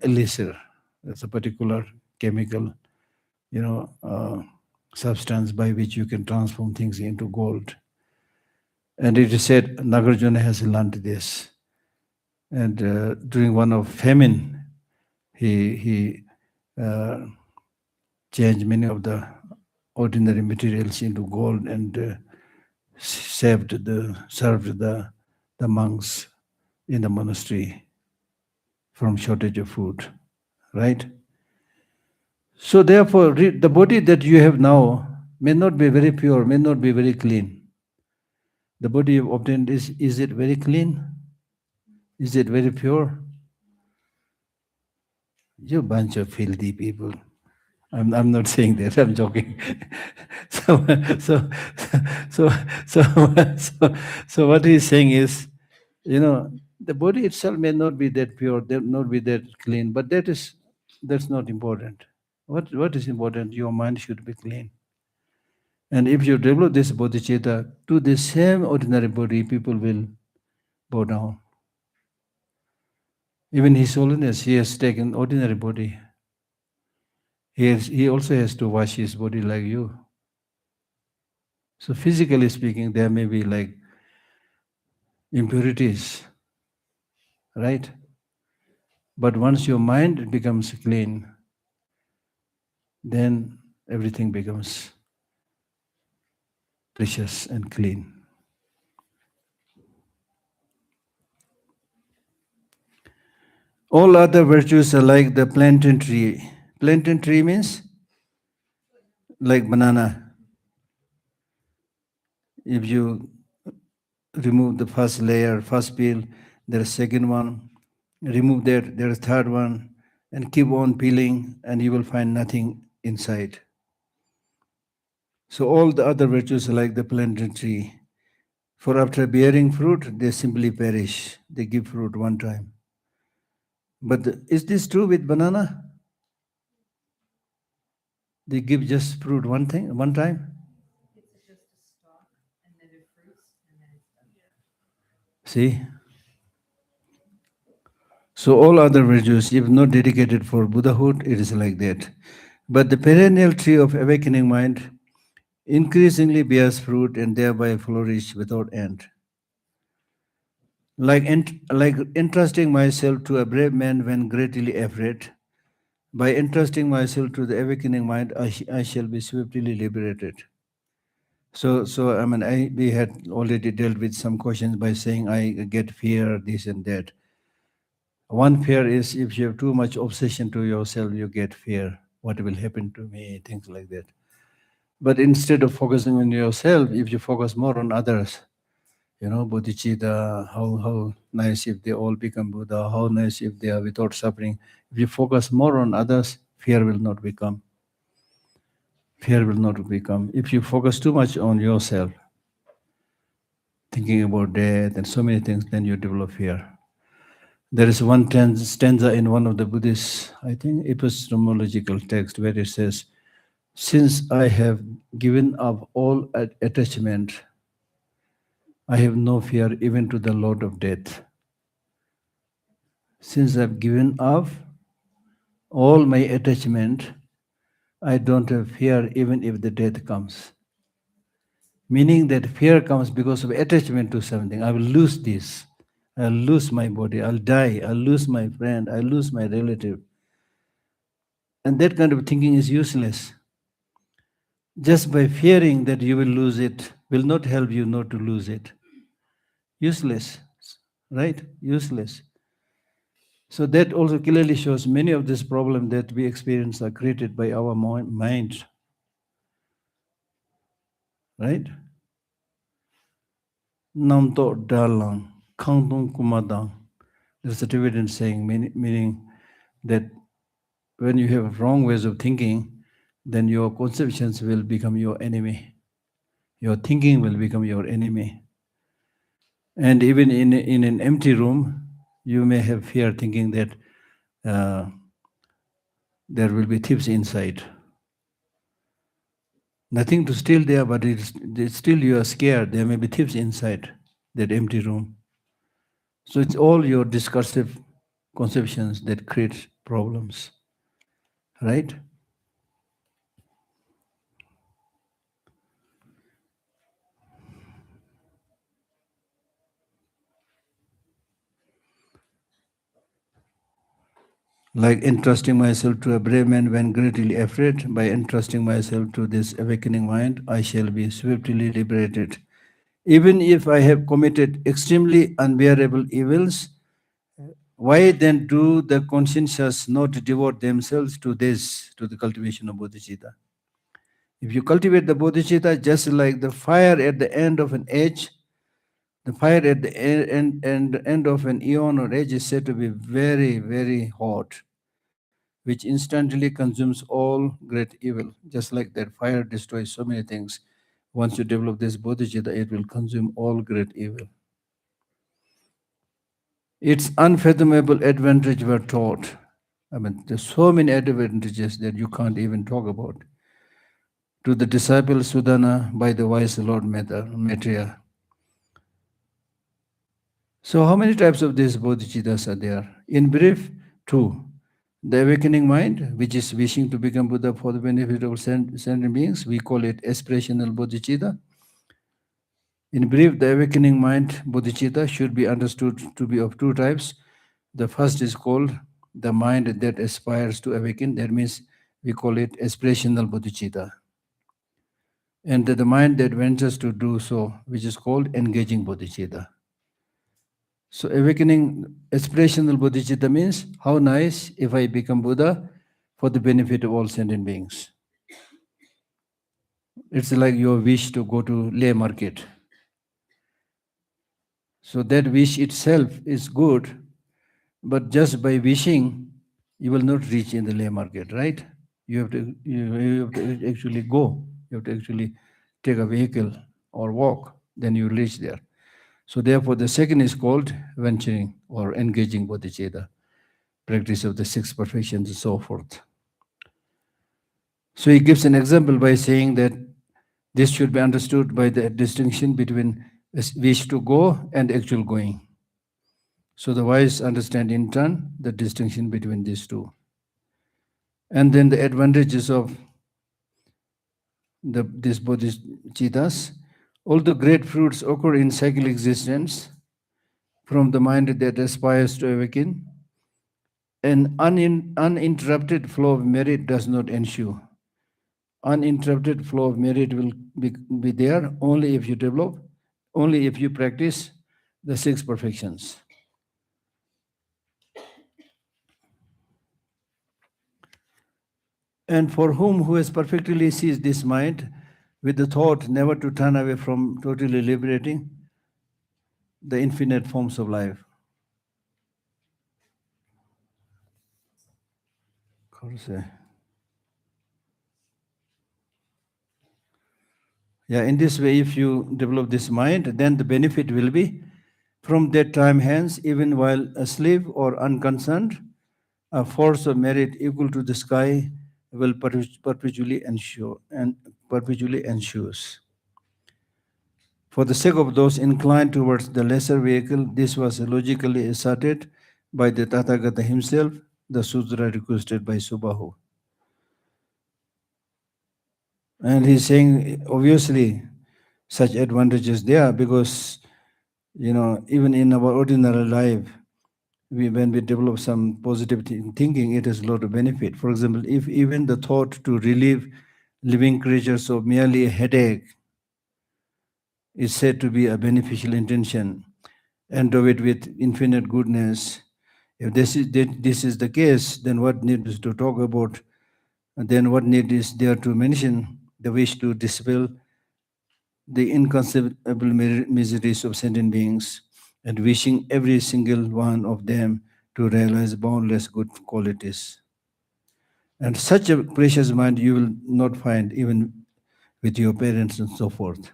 elixir. That's a particular chemical, substance by which you can transform things into gold. And it is said Nagarjuna has learned this. And during one of famine, he changed many of the ordinary materials into gold and served the monks in the monastery from shortage of food, right? So therefore, the body that you have now may not be very pure, may not be very clean. The body you've obtained, is it very clean? Is it very pure? You bunch of filthy people. I'm not saying that. I'm joking. so, so, so, so, so, so, what he's saying is, the body itself may not be that pure, not be that clean, but that's not important. What is important? Your mind should be clean. And if you develop this bodhicitta to the same ordinary body, people will bow down. Even His Holiness, he has taken ordinary body. He also has to wash his body like you. So physically speaking, there may be like impurities, right? But once your mind becomes clean, then everything becomes precious and clean. All other virtues are like the plantain tree. Plantain tree means like banana. If you remove the first layer, first peel, there's second one, remove that, there's third one, and keep on peeling, and you will find nothing inside. So all the other virtues are like the plantain tree. For after bearing fruit, they simply perish. They give fruit one time. But is this true with banana? They give just fruit one time? See? So all other virtues, if not dedicated for Buddhahood, it is like that. But the perennial tree of awakening mind increasingly bears fruit and thereby flourish without end. Like entrusting myself to a brave man when greatly afraid, by entrusting myself to the awakening mind, I shall be swiftly liberated. So I mean, we had already dealt with some questions by saying I get fear, this and that. One fear is if you have too much obsession to yourself, you get fear. What will happen to me? Things like that. But instead of focusing on yourself, if you focus more on others, bodhicitta, how nice if they all become Buddha, how nice if they are without suffering. If you focus more on others, fear will not become. Fear will not become. If you focus too much on yourself, thinking about death and so many things, then you develop fear. There is one stanza in one of the Buddhist, I think, epistemological text where it says, "Since I have given up all attachment, I have no fear even to the Lord of death. Since I've given up all my attachment, I don't have fear even if the death comes." Meaning that fear comes because of attachment to something. I will lose this. I'll lose my body. I'll die. I'll lose my friend. I'll lose my relative. And that kind of thinking is useless. Just by fearing that you will lose it will not help you not to lose it. Useless, right? Useless. So that also clearly shows many of these problems that we experience are created by our mind, right? Namto dalang, kangtung kumadang. There's a Tibetan saying, meaning that when you have wrong ways of thinking, then your conceptions will become your enemy. Your thinking will become your enemy. And even in an empty room, you may have fear thinking that there will be thieves inside. Nothing to steal there, but it's still you are scared. There may be thieves inside that empty room. So it's all your discursive conceptions that create problems, right? Like entrusting myself to a brave man when greatly afraid, by entrusting myself to this awakening mind, I shall be swiftly liberated. Even if I have committed extremely unbearable evils, why then do the conscientious not devote themselves to this, to the cultivation of bodhicitta? If you cultivate the bodhicitta, just like the fire at the end of an age, the fire at the end of an eon or age is said to be very, very hot, which instantly consumes all great evil. Just like that fire destroys so many things. Once you develop this bodhicitta, it will consume all great evil. Its unfathomable advantage were taught. I mean, there's so many advantages that you can't even talk about. To the disciple Sudana by the wise Lord Maitreya. So how many types of these bodhicittas are there? In brief, two. The awakening mind, which is wishing to become Buddha for the benefit of sentient beings, we call it aspirational bodhicitta. In brief, the awakening mind, bodhicitta, should be understood to be of two types. The first is called the mind that aspires to awaken. That means we call it aspirational bodhicitta. And the mind that ventures to do so, which is called engaging bodhicitta. So awakening aspirational bodhicitta means, how nice if I become Buddha for the benefit of all sentient beings. It's like your wish to go to lay market. So that wish itself is good, but just by wishing, you will not reach in the lay market, right? You have to actually go. You have to actually take a vehicle or walk, then you reach there. So therefore, the second is called venturing or engaging bodhicitta, practice of the six perfections and so forth. So he gives an example by saying that this should be understood by the distinction between wish to go and actual going. So the wise understand in turn the distinction between these two. And then the advantages of these bodhicittas. All the great fruits occur in cyclic existence from the mind that aspires to awaken. An uninterrupted flow of merit does not ensue. Uninterrupted flow of merit will be there only if you develop, only if you practice the six perfections. And for who has perfectly seized this mind with the thought never to turn away from totally liberating the infinite forms of life. Yeah, in this way, if you develop this mind, then the benefit will be from that time hence, even while asleep or unconcerned, a force of merit equal to the sky will perpetually ensure and perpetually ensures. For the sake of those inclined towards the lesser vehicle, this was logically asserted by the Tathagata himself, the sutra requested by Subahu. And he's saying, obviously, such advantages there because, even in our ordinary life, when we develop some positive thinking, it has a lot of benefit. For example, if even the thought to relieve living creatures of merely a headache is said to be a beneficial intention, endow it with infinite goodness. If this is the case, then what needs to talk about? Then what need is there to mention the wish to dispel the inconceivable miseries of sentient beings and wishing every single one of them to realize boundless good qualities. And such a precious mind you will not find even with your parents and so forth.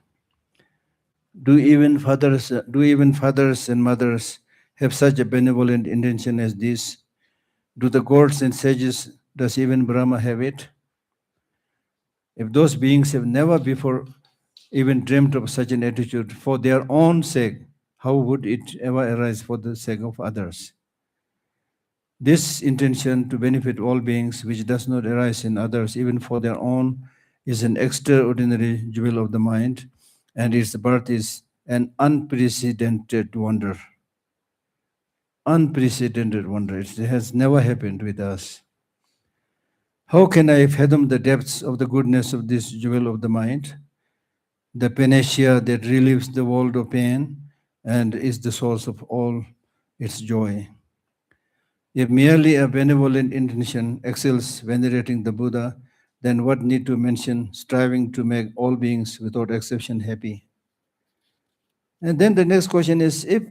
Do even fathers and mothers have such a benevolent intention as this? Do the gods and sages, does even Brahma have it? If those beings have never before even dreamt of such an attitude for their own sake, how would it ever arise for the sake of others? This intention to benefit all beings, which does not arise in others even for their own, is an extraordinary jewel of the mind, and its birth is an unprecedented wonder. Unprecedented wonder. It has never happened with us. How can I fathom the depths of the goodness of this jewel of the mind, the panacea that relieves the world of pain and is the source of all its joy? If merely a benevolent intention excels venerating the Buddha, then what need to mention striving to make all beings without exception happy? And then the next question is, if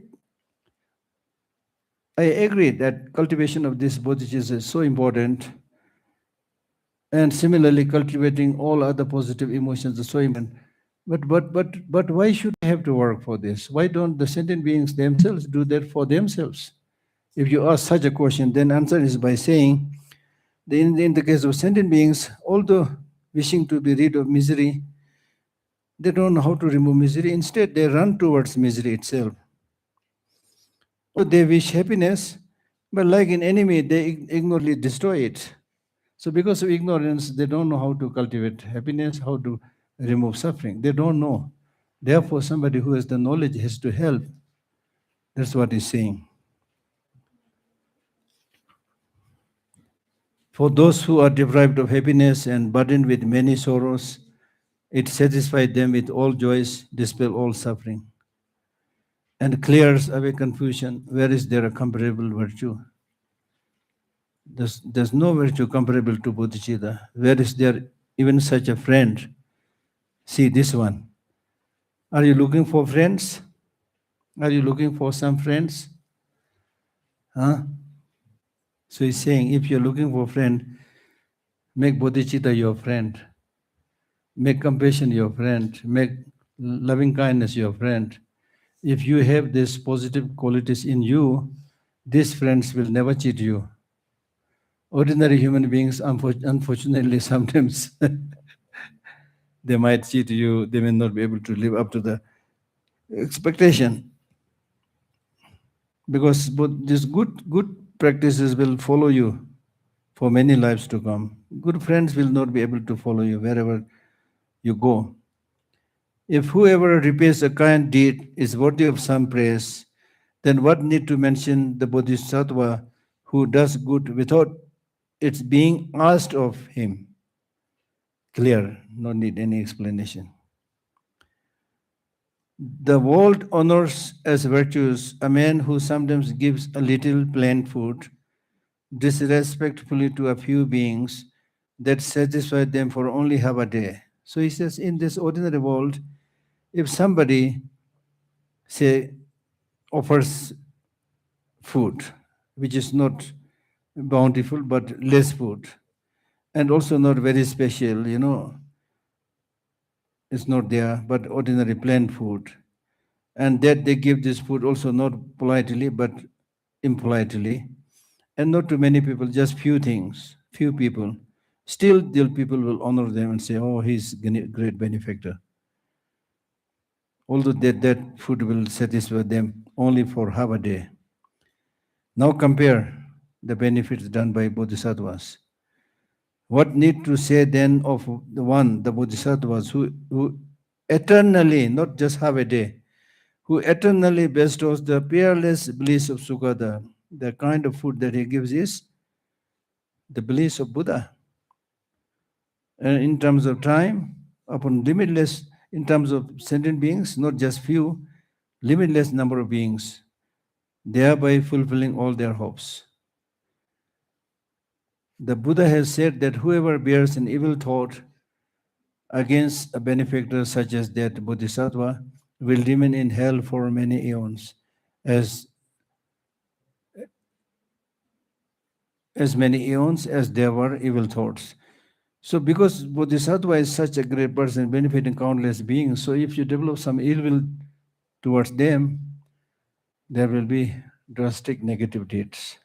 I agree that cultivation of this bodhicitta is so important, And similarly, cultivating all other positive emotions is so important. But why should I have to work for this? Why don't the sentient beings themselves do that for themselves? If you ask such a question, then answer is by saying, in the case of sentient beings, although wishing to be rid of misery, they don't know how to remove misery. Instead, they run towards misery itself. So they wish happiness, but like an enemy, they ignorantly destroy it. So because of ignorance, they don't know how to cultivate happiness, how to remove suffering. They don't know. Therefore, somebody who has the knowledge has to help. That's what he's saying. For those who are deprived of happiness and burdened with many sorrows, it satisfies them with all joys, dispels all suffering, and clears away confusion. Where is there a comparable virtue? There's no virtue comparable to bodhicitta. Where is there even such a friend? See this one. Are you looking for friends? Are you looking for some friends? Huh? So he's saying, if you're looking for a friend, make bodhicitta your friend. Make compassion your friend. Make loving kindness your friend. If you have these positive qualities in you, these friends will never cheat you. Ordinary human beings, unfortunately, sometimes they might cheat you. They may not be able to live up to the expectation. Because these good practices will follow you for many lives to come. Good friends will not be able to follow you wherever you go. If whoever repays a kind deed is worthy of some praise, then what need to mention the Bodhisattva who does good without its being asked of him? Clear, no need any explanation. The world honors as virtues a man who sometimes gives a little plain food disrespectfully to a few beings that satisfy them for only half a day. So he says, in this ordinary world, if somebody, say, offers food, which is not bountiful but less food, and also not very special, it's not there, but ordinary plain food, and that they give this food also not politely but impolitely, and not to many people, just few things, few people. Still, the people will honor them and say, "Oh, he's a great benefactor." Although that food will satisfy them only for half a day. Now compare the benefits done by bodhisattvas. What need to say then of the bodhisattvas who eternally, not just half a day, who eternally bestows the peerless bliss of Sukha, the kind of food that he gives is the bliss of Buddha. And in terms of time, upon limitless, in terms of sentient beings, not just few, limitless number of beings, thereby fulfilling all their hopes. The Buddha has said that whoever bears an evil thought against a benefactor such as that Bodhisattva will remain in hell for many eons, as many eons as there were evil thoughts. So because Bodhisattva is such a great person, benefiting countless beings, so if you develop some ill will towards them, there will be drastic negative deeds.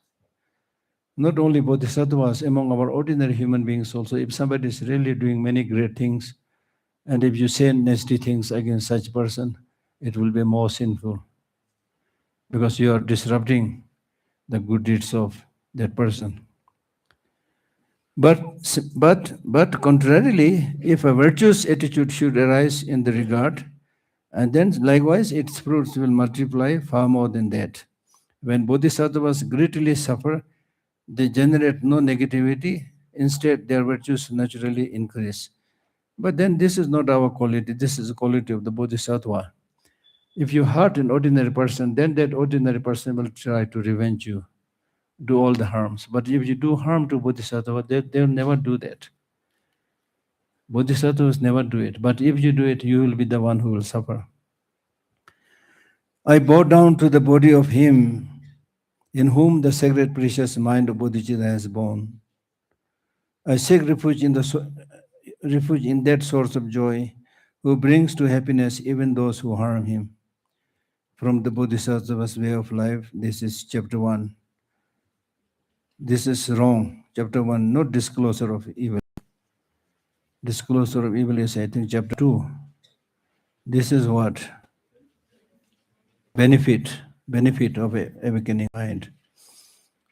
Not only Bodhisattvas, among our ordinary human beings also, if somebody is really doing many great things, and if you say nasty things against such person, it will be more sinful, because you are disrupting the good deeds of that person. But contrarily, if a virtuous attitude should arise in the regard, and then likewise its fruits will multiply far more than that. When bodhisattvas greatly suffer, they generate no negativity, instead their virtues naturally increase. But then this is not our quality, this is the quality of the bodhisattva. If you hurt an ordinary person, then that ordinary person will try to revenge you, do all the harms. But if you do harm to bodhisattva, they'll never do that. Bodhisattvas never do it. But if you do it, you will be the one who will suffer. I bow down to the body of him in whom the sacred precious mind of bodhicitta has born. I seek refuge in refuge in that source of joy, who brings to happiness even those who harm him. From the Bodhisattva's way of life, this is chapter 1. This is wrong. Chapter 1, not disclosure of evil. Disclosure of evil is, I think, chapter 2. This is what? Benefit of a awakening mind.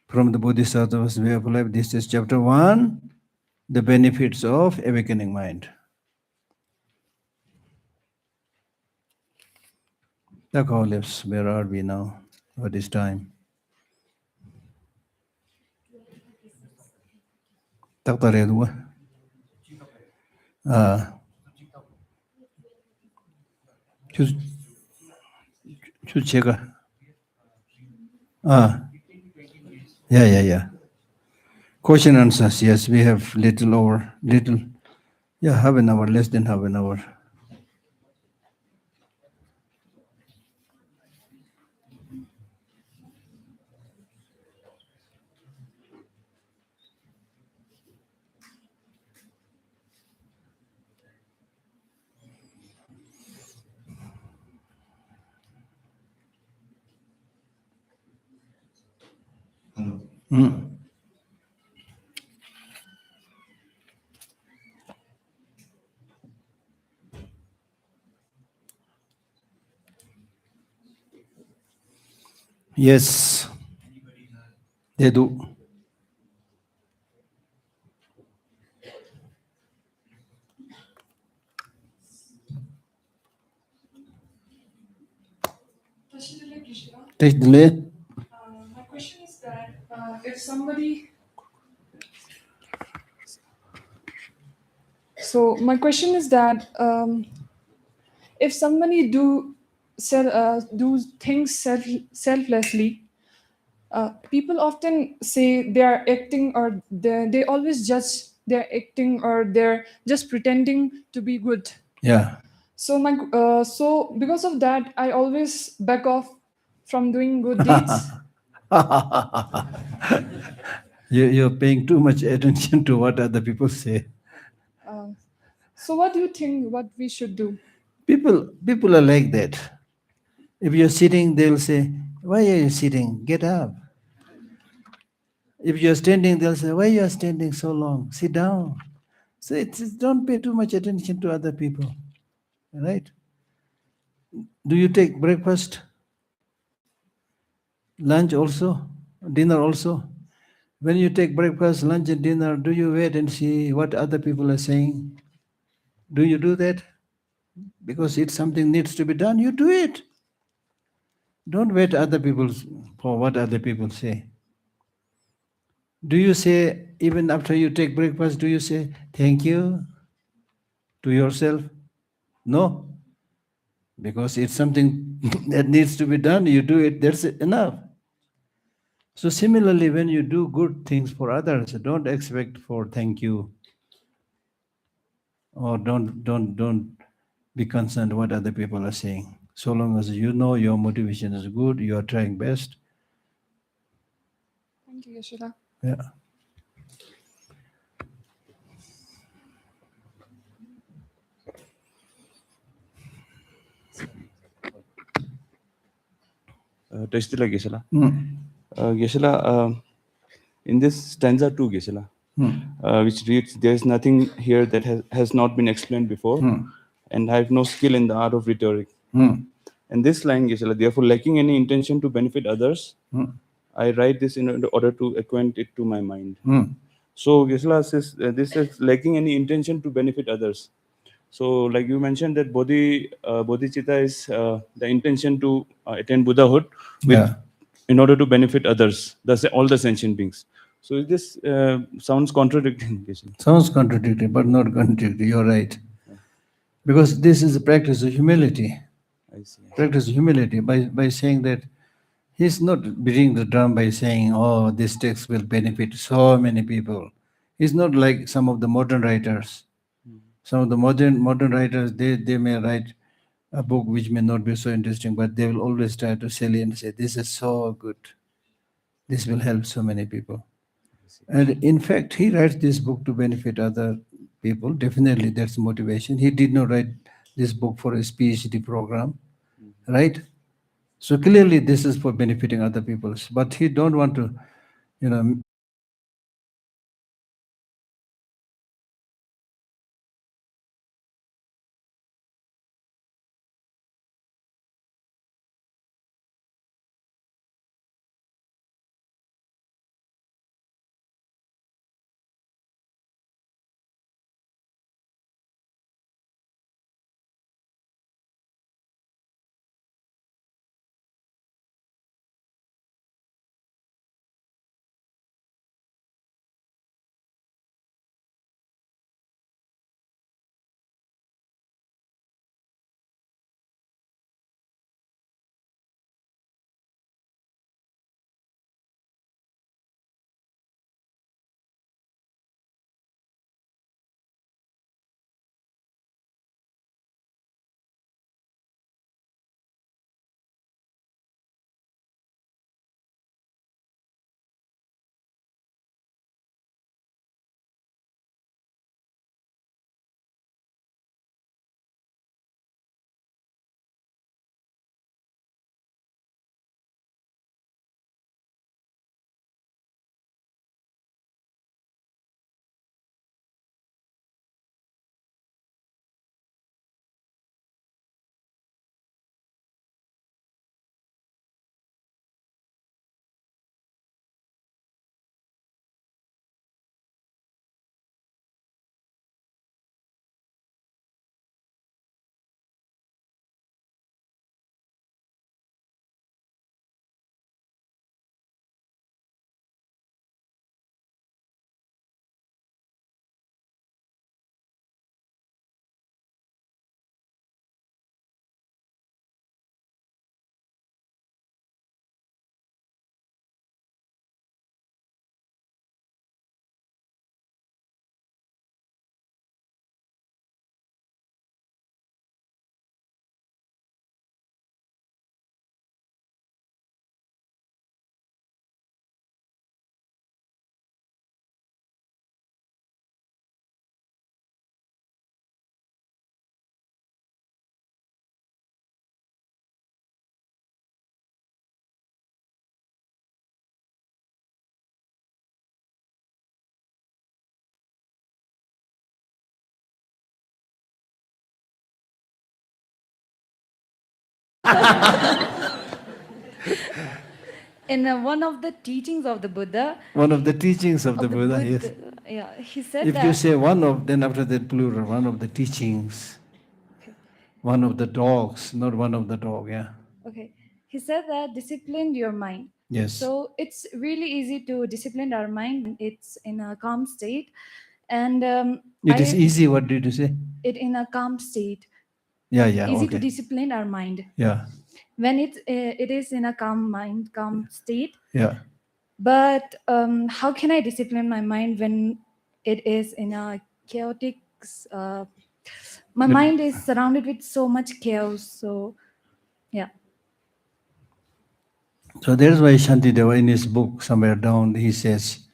From the Bodhisattva's way of life, this is chapter 1, the benefits of awakening mind. Dakha lives, where are we now? What is time? Takta redwa. Chu chega. Yeah. Question answers, yes, we have little. Yeah, half an hour, less than half an hour. Yes, they do. Take delay. My question is that if somebody. So my question is that if somebody do things selflessly, people often say they are acting, or they always judge they're acting, or they're just pretending to be good. Yeah. So so because of that, I always back off from doing good deeds. You're paying too much attention to what other people say. So what do you think what we should do? People are like that. If you're sitting, they'll say, "Why are you sitting? Get up." If you're standing, they'll say, "Why you are standing so long? Sit down." So don't pay too much attention to other people, right? Do you take breakfast, lunch also, dinner also? When you take breakfast, lunch, and dinner, do you wait and see what other people are saying? Do you do that? Because it's something needs to be done, you do it. Don't wait for what other people say. Do you say, even after you take breakfast, do you say thank you to yourself? No. Because it's something that needs to be done, you do it, that's enough. So similarly, when you do good things for others, don't expect for thank you, or don't be concerned what other people are saying. So long as you know your motivation is good, you are trying best. Thank you, Geshe. Yeah. Tashtila Geshe. Geshe, in this stanza 2, Geshe, which reads, "There is nothing here that has not been explained before, and I have no skill in the art of rhetoric." And this line, Geshe, "Therefore, lacking any intention to benefit others, I write this in order to acquaint it to my mind." So Geshe says this is lacking any intention to benefit others. So, like you mentioned, that bodhicitta is the intention to attain Buddhahood in order to benefit others, all the sentient beings. So, this sounds contradicting. Sounds contradictory, but not contradictory. You're right. Because this is a practice of humility. I see. Practice of humility by saying that he's not beating the drum by saying, "Oh, this text will benefit so many people." He's not like some of the modern writers. Some of the modern writers, they may write a book which may not be so interesting, but they will always try to sell it and say, "This is so good. This will help so many people." And in fact, he writes this book to benefit other people. Definitely, that's motivation. He did not write this book for his PhD program, right? So clearly, this is for benefiting other people. But he don't want to, you know. In one of the teachings of the Buddha, One of the teachings of of the the Buddha, yes. Buddha, yeah, he said If that. you say one of, then after that plural, one of the teachings, one of the dogs, not one of the dog, yeah. Okay. He said that discipline your mind. Yes. So it's really easy to discipline our mind when it's in a calm state. And It is easy, what did you say? it in a calm state. Yeah, yeah, Easy to okay. discipline our mind. Yeah, When it is in a calm mind, calm state. yeah. But how can I discipline my mind when it is in a chaotic? My mind is surrounded with so much chaos. So, yeah. So that's why Shantideva in his book, somewhere down, he says,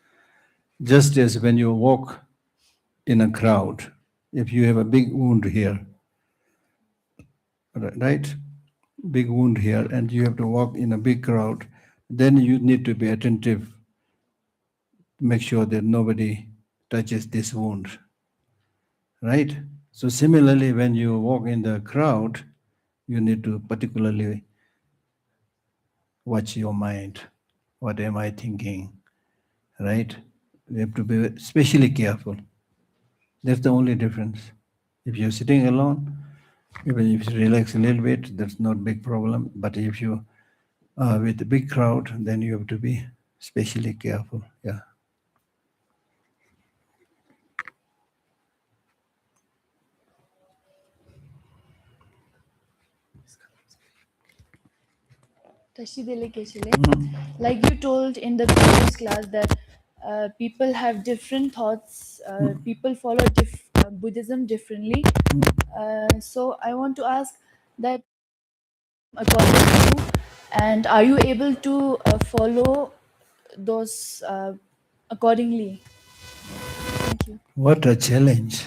just as when you walk in a crowd, if you have a big wound here, right? Big wound here, and you have to walk in a big crowd, then you need to be attentive, make sure that nobody touches this wound, right? So similarly, when you walk in the crowd, you need to particularly watch your mind. What am I thinking, right? You have to be especially careful. That's the only difference. If you're sitting alone, even if you relax a little bit, that's not a big problem. But if you are with a big crowd, then you have to be especially careful. Yeah. Like you told in the previous class that people have different thoughts, people follow Buddhism differently. So I want to ask that according to you, and are you able to follow those accordingly. Thank you. What a challenge.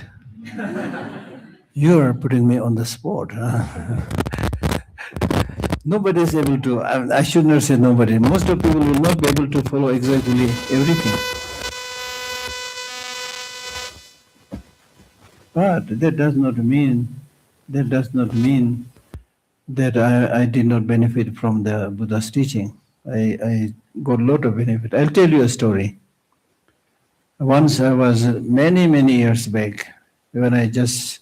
You are putting me on the spot. Nobody is able to, I should not say nobody, most of people will not be able to follow exactly everything. But that does not mean that I did not benefit from the Buddha's teaching. I got a lot of benefit. I'll tell you a story. Once I was many years back, when I just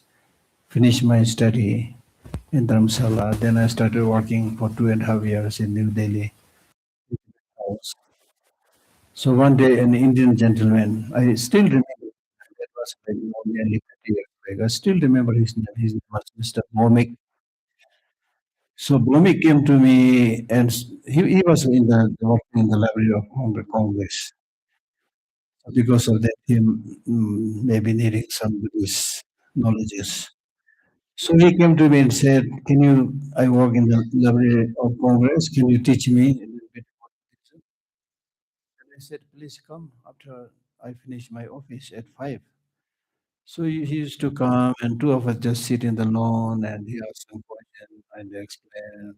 finished my study in Dharamsala, then I started working for 2.5 years in New Delhi. So one day, an Indian gentleman, I still remember, that was like nearly 30 years back. I still remember his name. His name was Mr. Momik. So Momik came to me, and he was working in the library of Congress. So because of that, he maybe needing some Buddhist knowledges. So he came to me and said, "Can you? I work in the Library of Congress. Can you teach me a little bit about Buddhism?" And I said, "Please come after I finish my office at 5." So he used to come, and two of us just sit in the lawn, and he asked some question, and I explain.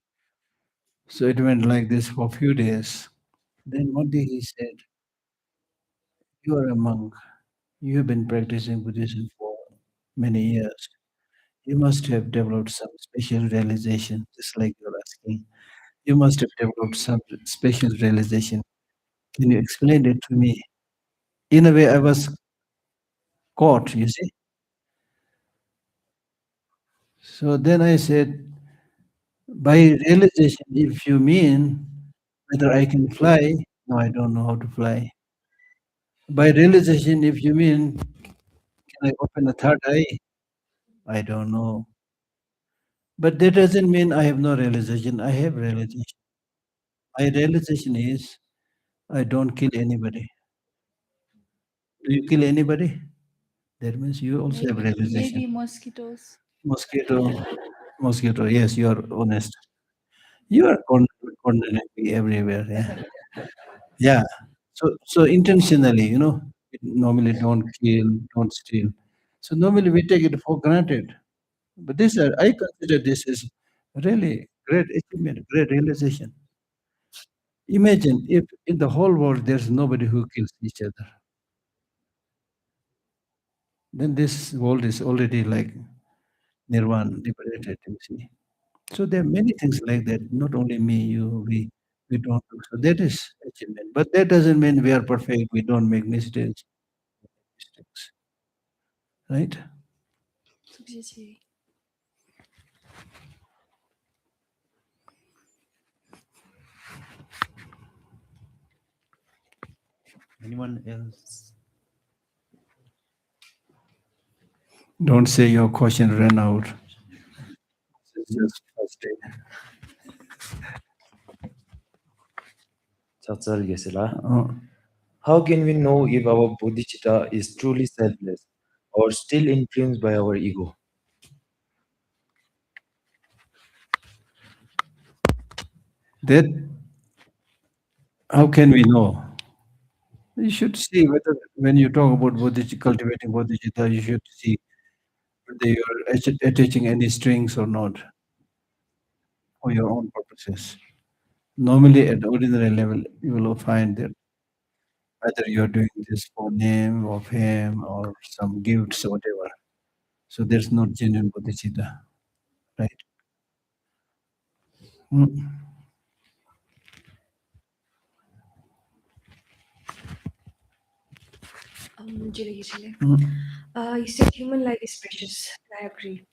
So it went like this for a few days. Then one day he said, "You are a monk. You have been practicing Buddhism for many years. You must have developed some special realization, just like you're asking. You must have developed some special realization. Can you explain it to me?" In a way, I was caught, you see. So then I said, by realization, if you mean whether I can fly, no, I don't know how to fly. By realization, if you mean can I open a third eye, I don't know. But that doesn't mean I have no realization. I have realization. My realization is I don't kill anybody. Do you kill anybody? That means you also have realization. Maybe mosquitoes. Mosquito, mosquito. Yes, you are honest. You are condemning me everywhere. Yeah, yeah. So intentionally, we normally don't kill, don't steal. So normally we take it for granted. But this, I consider this as really great achievement, great realization. Imagine if in the whole world there's nobody who kills each other, then this world is already like nirvana, liberated. You see. So there are many things like that. Not only me, you, we don't do. So that is achievement. But that doesn't mean we are perfect. We don't make mistakes, right? Sukhji. Anyone else? Don't say your question ran out. It's just first day. Skyadtsal Geshe. Uh, How can we know if our bodhicitta is truly selfless or still influenced by our ego? that how can we know? You should see whether when you talk about cultivating bodhicitta, you should see whether you are attaching any strings or not for your own purposes. Normally, at ordinary level, you will find that whether you are doing this for name or fame or some gifts or whatever. So there's not genuine bodhicitta, right? Mm. Mm. You said human life is precious. I agree.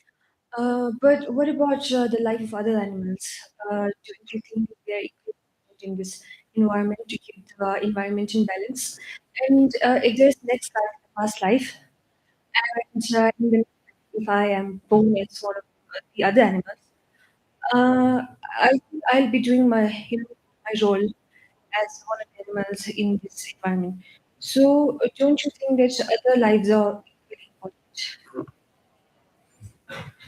But what about the life of other animals? Don't you think they're equally important in this environment to keep the environment in balance? And if there's next life, the past life, and in the next life, if I am born as one of the other animals, uh, I think I'll be doing my role as one of the animals in this environment. So, don't you think that other lives are equally important?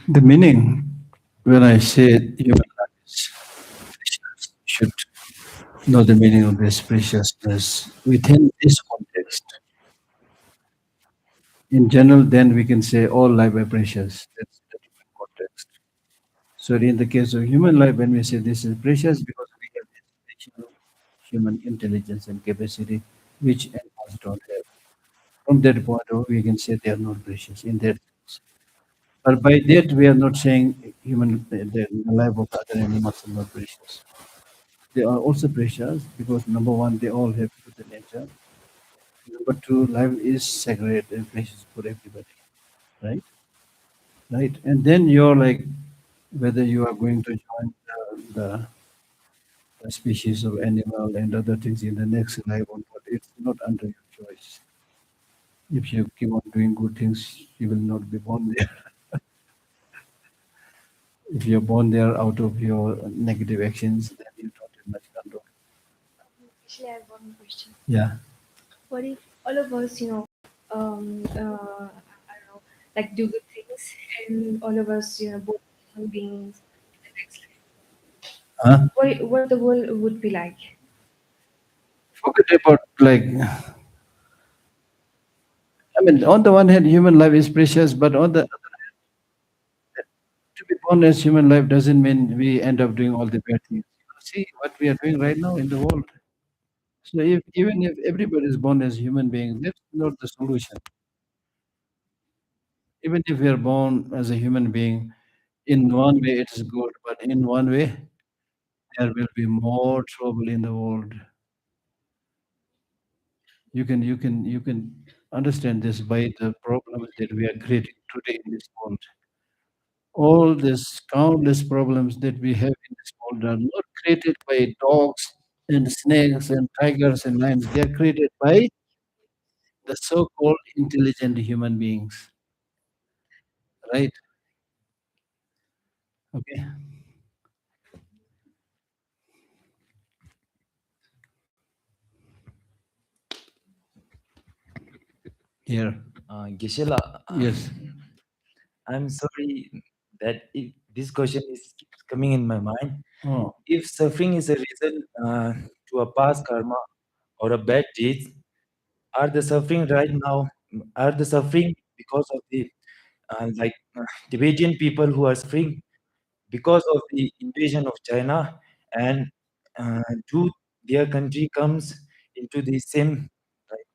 The meaning when I say human life is precious, you should know the meaning of this preciousness within this context. In general, then we can say all life are precious. That's the different context. So in the case of human life, when we say this is precious, because we have this special human intelligence and capacity, which animals don't have. From that point of view, we can say they are not precious in that sense. But by that, we are not saying the life of other animals are not precious. They are also precious because number one, they all have the nature. Number two, life is sacred and precious for everybody, right? Right. And then you're like, whether you are going to join the species of animal and other things in the next life or not, it's not under your choice. If you keep on doing good things, you will not be born there. If you're born there out of your negative actions, then you don't have much control. Actually, I have one more question. Yeah. What if all of us, I don't know, like do good things, and all of us, both human beings in the next life? Huh? What the world would be like? Forget about like, I mean, on the one hand, human life is precious, but on the other hand, to be born as human life doesn't mean we end up doing all the bad things. See what we are doing right now in the world. So if even if everybody is born as human being, that's not the solution. Even if we are born as a human being, in one way it is good, but in one way there will be more trouble in the world. You can understand this by the problems that we are creating today in this world. All these countless problems that we have in this world are not created by dogs and snakes and tigers and lions. They are created by the so-called intelligent human beings, right? Okay. Here. Geshe-la, Yes. I'm sorry that this question is keeps coming in my mind. Oh. If suffering is a reason to a past karma or a bad deeds, are the suffering right now, are the suffering because of the Tibetan people who are suffering because of the invasion of China, and do their country comes into the same, like,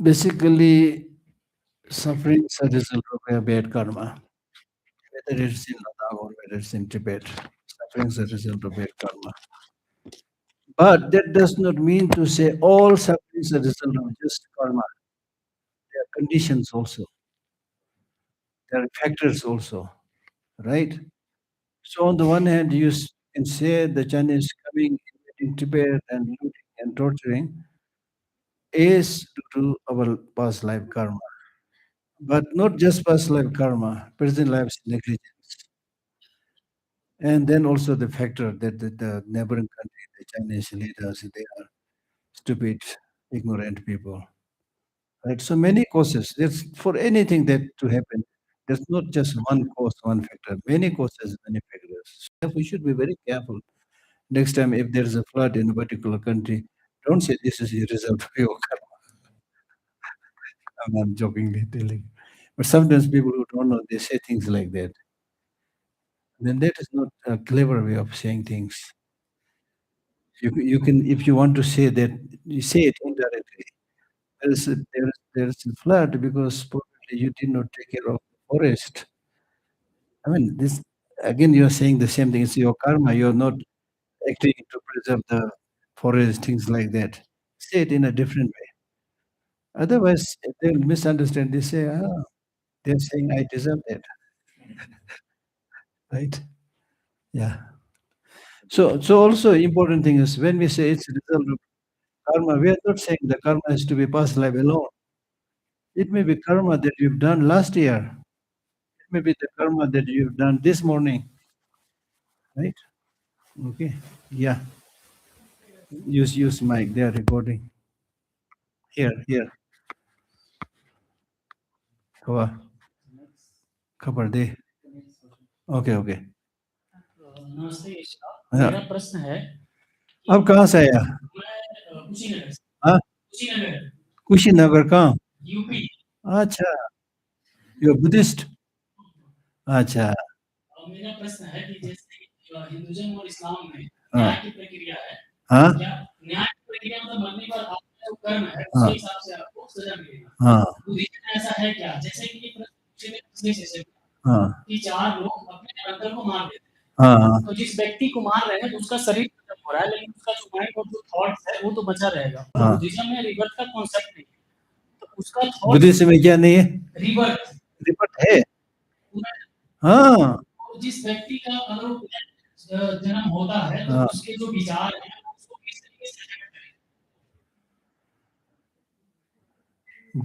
Basically, suffering is a result of a bad karma, whether it's in Ladakh or whether it's in Tibet. Suffering is a result of bad karma. But that does not mean to say all suffering is a result of just karma. There are conditions also. There are factors also, right? So on the one hand, can say the Chinese coming in Tibet and looting and torturing is due to our past life karma. But not just past life karma, present life's negligence. And then also the factor that the neighboring country, the Chinese leaders, they are stupid, ignorant people. Right? So many causes. There's for anything that to happen, there's not just one cause, one factor. Many causes, many factors. So we should be very careful. Next time, if there's a flood in a particular country, don't say this is a result of your karma. I'm jokingly telling. But sometimes people who don't know, they say things like that. Then that is not a clever way of saying things. You can, if you want to say that, you say it indirectly. There is a flood because probably you did not take care of the forest. I mean, this again, you are saying the same thing. It's your karma. You're not acting to preserve the forest, things like that. Say it in a different way. Otherwise, they'll misunderstand. They say, ah, they're saying I deserve that, right? Yeah. So also important thing is when we say it's a result of karma, we are not saying the karma is to be past life alone. It may be karma that you've done last year. It may be the karma that you've done this morning, right? Okay. Yeah. Use mic. They are recording. Here. Cover. Cover. They. Okay. हाँ। अब कहाँ से आया? हाँ? कुशीनगर कहाँ? अच्छा, you Buddhist? अच्छा। हाँ। हाँ? हाँ। हाँ। हाँ। हाँ, हाँ। हाँ। बुद्धिज्म में क्या नहीं है? रिबर्थ है। हाँ। हाँ।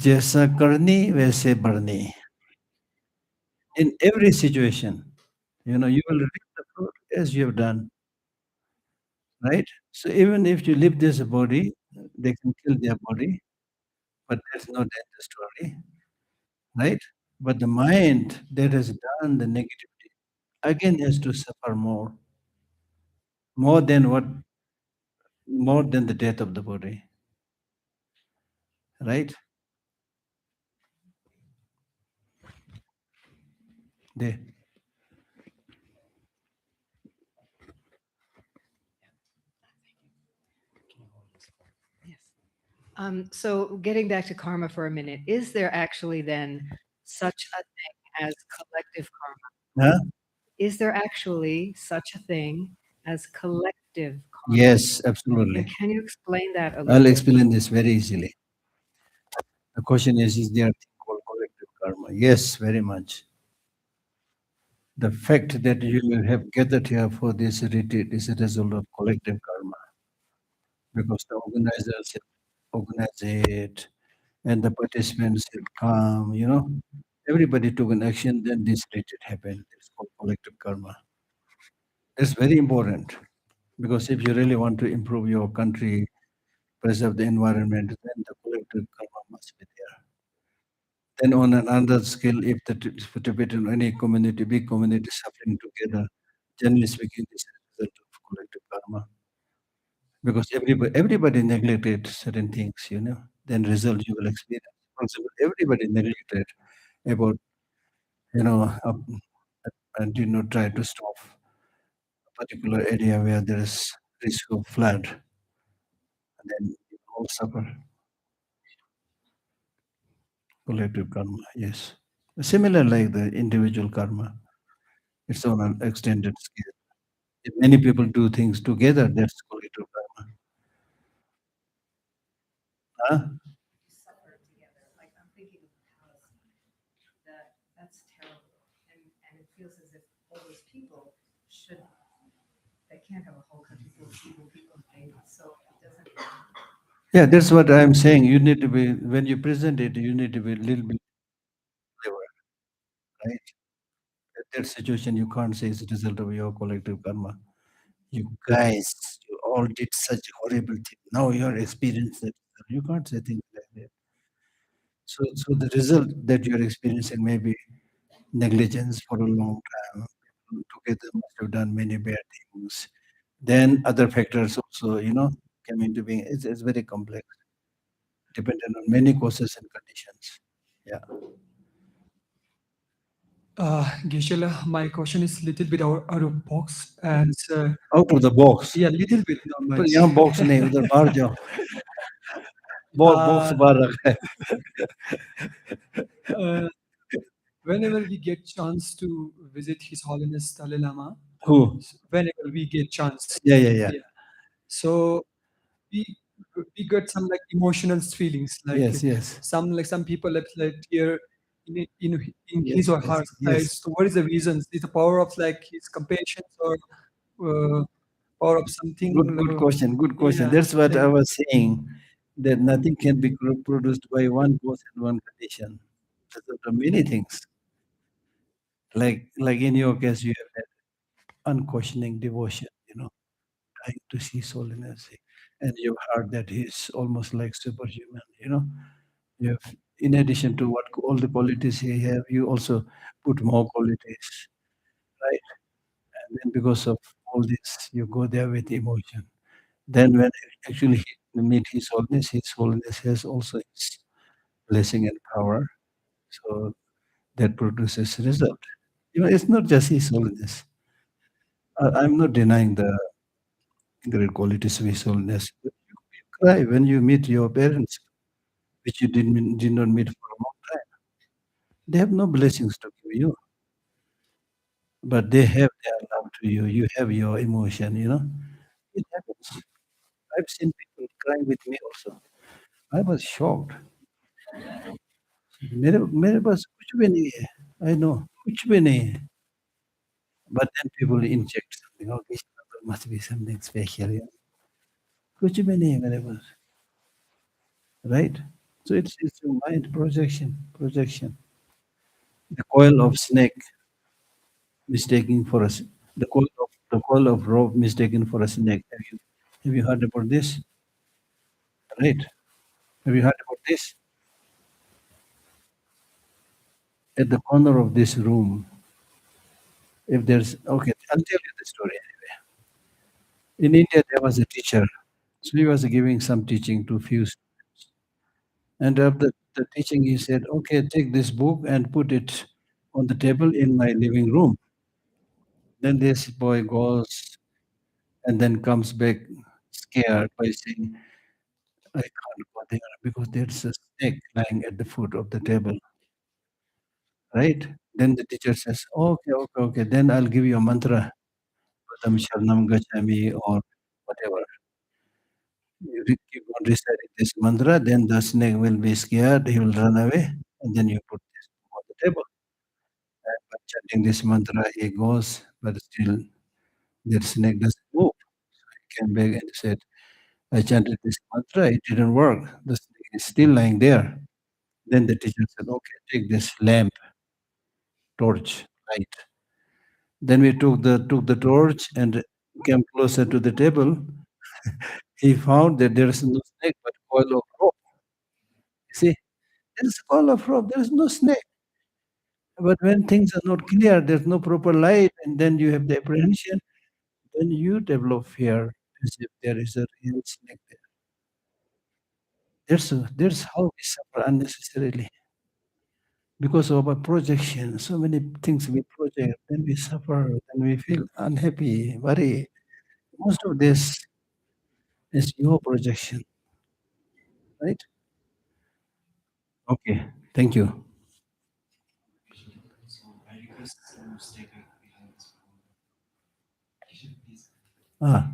जैसा करनी वैसे बढ़नी. In every situation, you will reap the fruit as you have done, right? So even if you leave this body, they can kill their body, but there's no death story, right? But the mind that has done the negativity again has to suffer more than the death of the body, right? They. So getting back to karma for a minute, is there actually then such a thing as collective karma? Huh? Is there actually such a thing as collective karma? Yes, absolutely. And can you explain that a little I'll bit? explain this very easily. The question is there a thing called collective karma? Yes, very much. The fact that you have gathered here for this retreat is a result of collective karma, because the organizers have organized it and the participants have come. Everybody took an action, then this retreat happened. It's called collective karma. It's very important, because if you really want to improve your country, preserve the environment, then the collective karma must be there. Then on another scale, if the Tibetan any community, big community suffering together, generally speaking, this is a result of collective karma. Because everybody neglected certain things, then result you will experience. For example, everybody neglected about, and try to stop a particular area where there is risk of flood, and then you all suffer. Collective karma, yes. Similar like the individual karma, it's on an extended scale. If many people do things together, that's collective karma. Huh? Suffer together. Like I'm thinking of Palestine. That's terrible. And it feels as if all those people they can't have a whole country full of people maybe. So it doesn't. Yeah, that's what I'm saying. You need to be, when you present it, you need to be a little bit clever, right? That situation you can't say is a result of your collective karma. You guys, you all did such horrible thing. Now you're experiencing it. You can't say things like that. So the result that you're experiencing may be negligence for a long time. People together must have done many bad things. Then other factors also, came into being. It's very complex, dependent on many causes and conditions. Yeah. Geshe, my question is a little bit out of box, and Out of the box. yeah, little bit, not पर much. यहाँ box नहीं, उधर बाहर जाओ. Box बाहर रखा है. Whenever we get chance to visit His Holiness Dalai Lama, Who? whenever we get chance, Yeah. so we got some like emotional feelings, like Yes. some people have like tear in Yes, his or her yes. eyes. So what is the reason? Is the power of like his compassion or power of something? Good question. Good question. Yeah. That's what I was saying. That nothing can be produced by one cause and one condition. There are many things. Like in your case, you have that unquestioning devotion, trying to see soul energy, and you've heard that he's almost like superhuman. You have, in addition to what all the qualities he have, you also put more qualities, right? And then because of all this, you go there with emotion. Then when actually you meet His Holiness has also His blessing and power. So that produces result. It's not just His Holiness. I'm not denying the great qualities of His Holiness. But you cry when you meet your parents, which you did not meet for a long time. They have no blessings to give you, but they have their love to you. You have your emotion. It happens. I've seen people crying with me also. I was shocked. मेरे पास कुछ भी नहीं है. I know, कुछ भी नहीं है. But then people inject something. Okay, there must be something special. कुछ भी नहीं है मेरे पास. Right? So it's your mind projection. The coil of snake mistaking for the coil of rope mistaken for a snake. Have you heard about this? Right? Have you heard about this? At the corner of this room, if there's okay, I'll tell you the story anyway. In India, there was a teacher. So he was giving some teaching to few students. And after the teaching, he said, okay, take this book and put it on the table in my living room. Then this boy goes and then comes back scared by saying, I can't go there because there's a snake lying at the foot of the table. Right? Then the teacher says, okay. Then I'll give you a mantra, Padam Sharanam Gacchami or whatever. You keep on reciting this mantra, then the snake will be scared, he will run away, and then you put this on the table. And by chanting this mantra, he goes, but still that snake doesn't move. So he came back and said, I chanted this mantra, it didn't work. The snake is still lying there. Then the teacher said, okay, take this lamp, torch, light. Then we took the torch and came closer to the table. He found that there is no snake but coil of rope. You see, there is a coil of rope, there is no snake. But when things are not clear, there's no proper light, and then you have the apprehension, then you develop fear as if there is a real snake there. That's how we suffer unnecessarily. Because of our projection, so many things we project, then we suffer, then we feel unhappy, worry. Most of this is your projection, right? Okay, thank you. Ah,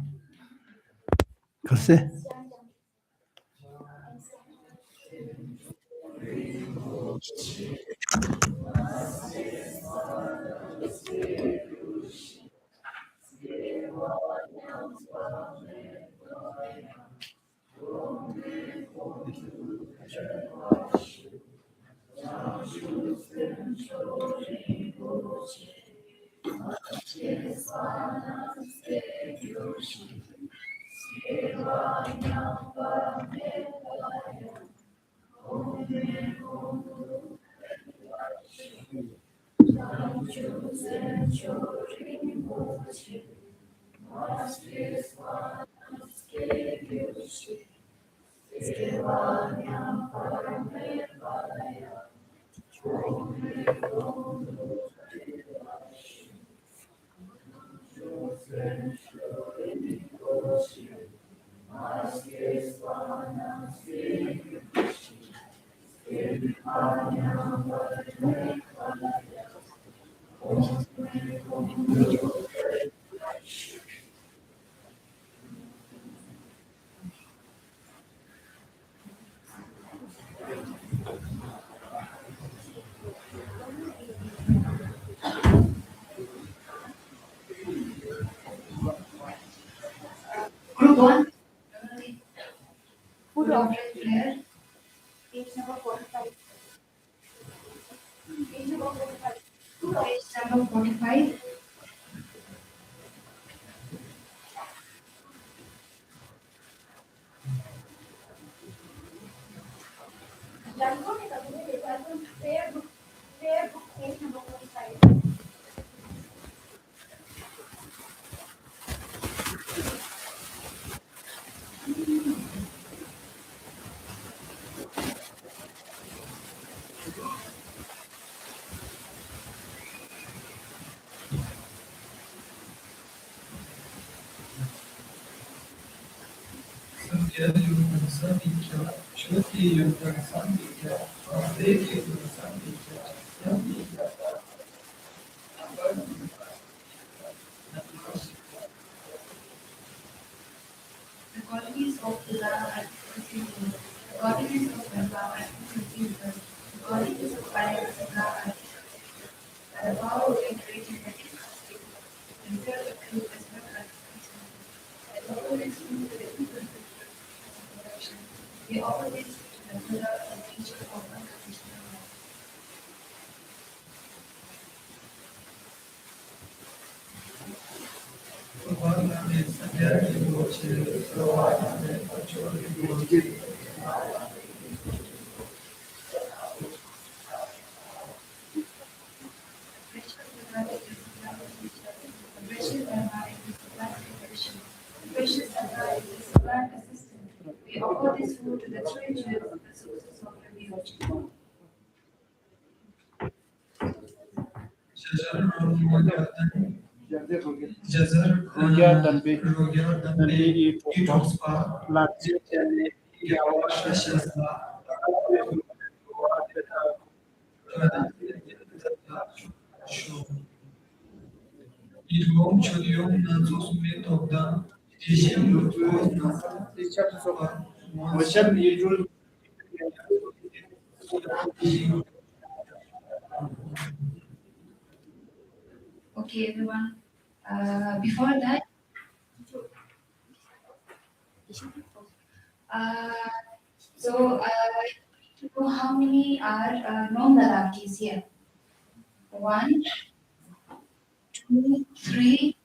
कैसे? Group 1, food offering prayer, page number 45. Page number 45. Page number 45. Prayer book, page number 45. The qualities of Buddha are conceivable. The qualities of Brahma are inconceivable. The qualities of Bodhisattva are inconceivable. And the power of integrating them is conceivable. The result of truth is not unconceivable. And the Lord is true to the inconceivable perfection. We offer this to the Buddha and teacher of unconditional love. The precious Dharma is the black protection. The precious Dharma is the black assistant. We offer this food to the strangers, the sources of refuge. Okay, everyone. Before that, uh, I need to know how many are non-Ladakhis here. 1, 2, 3,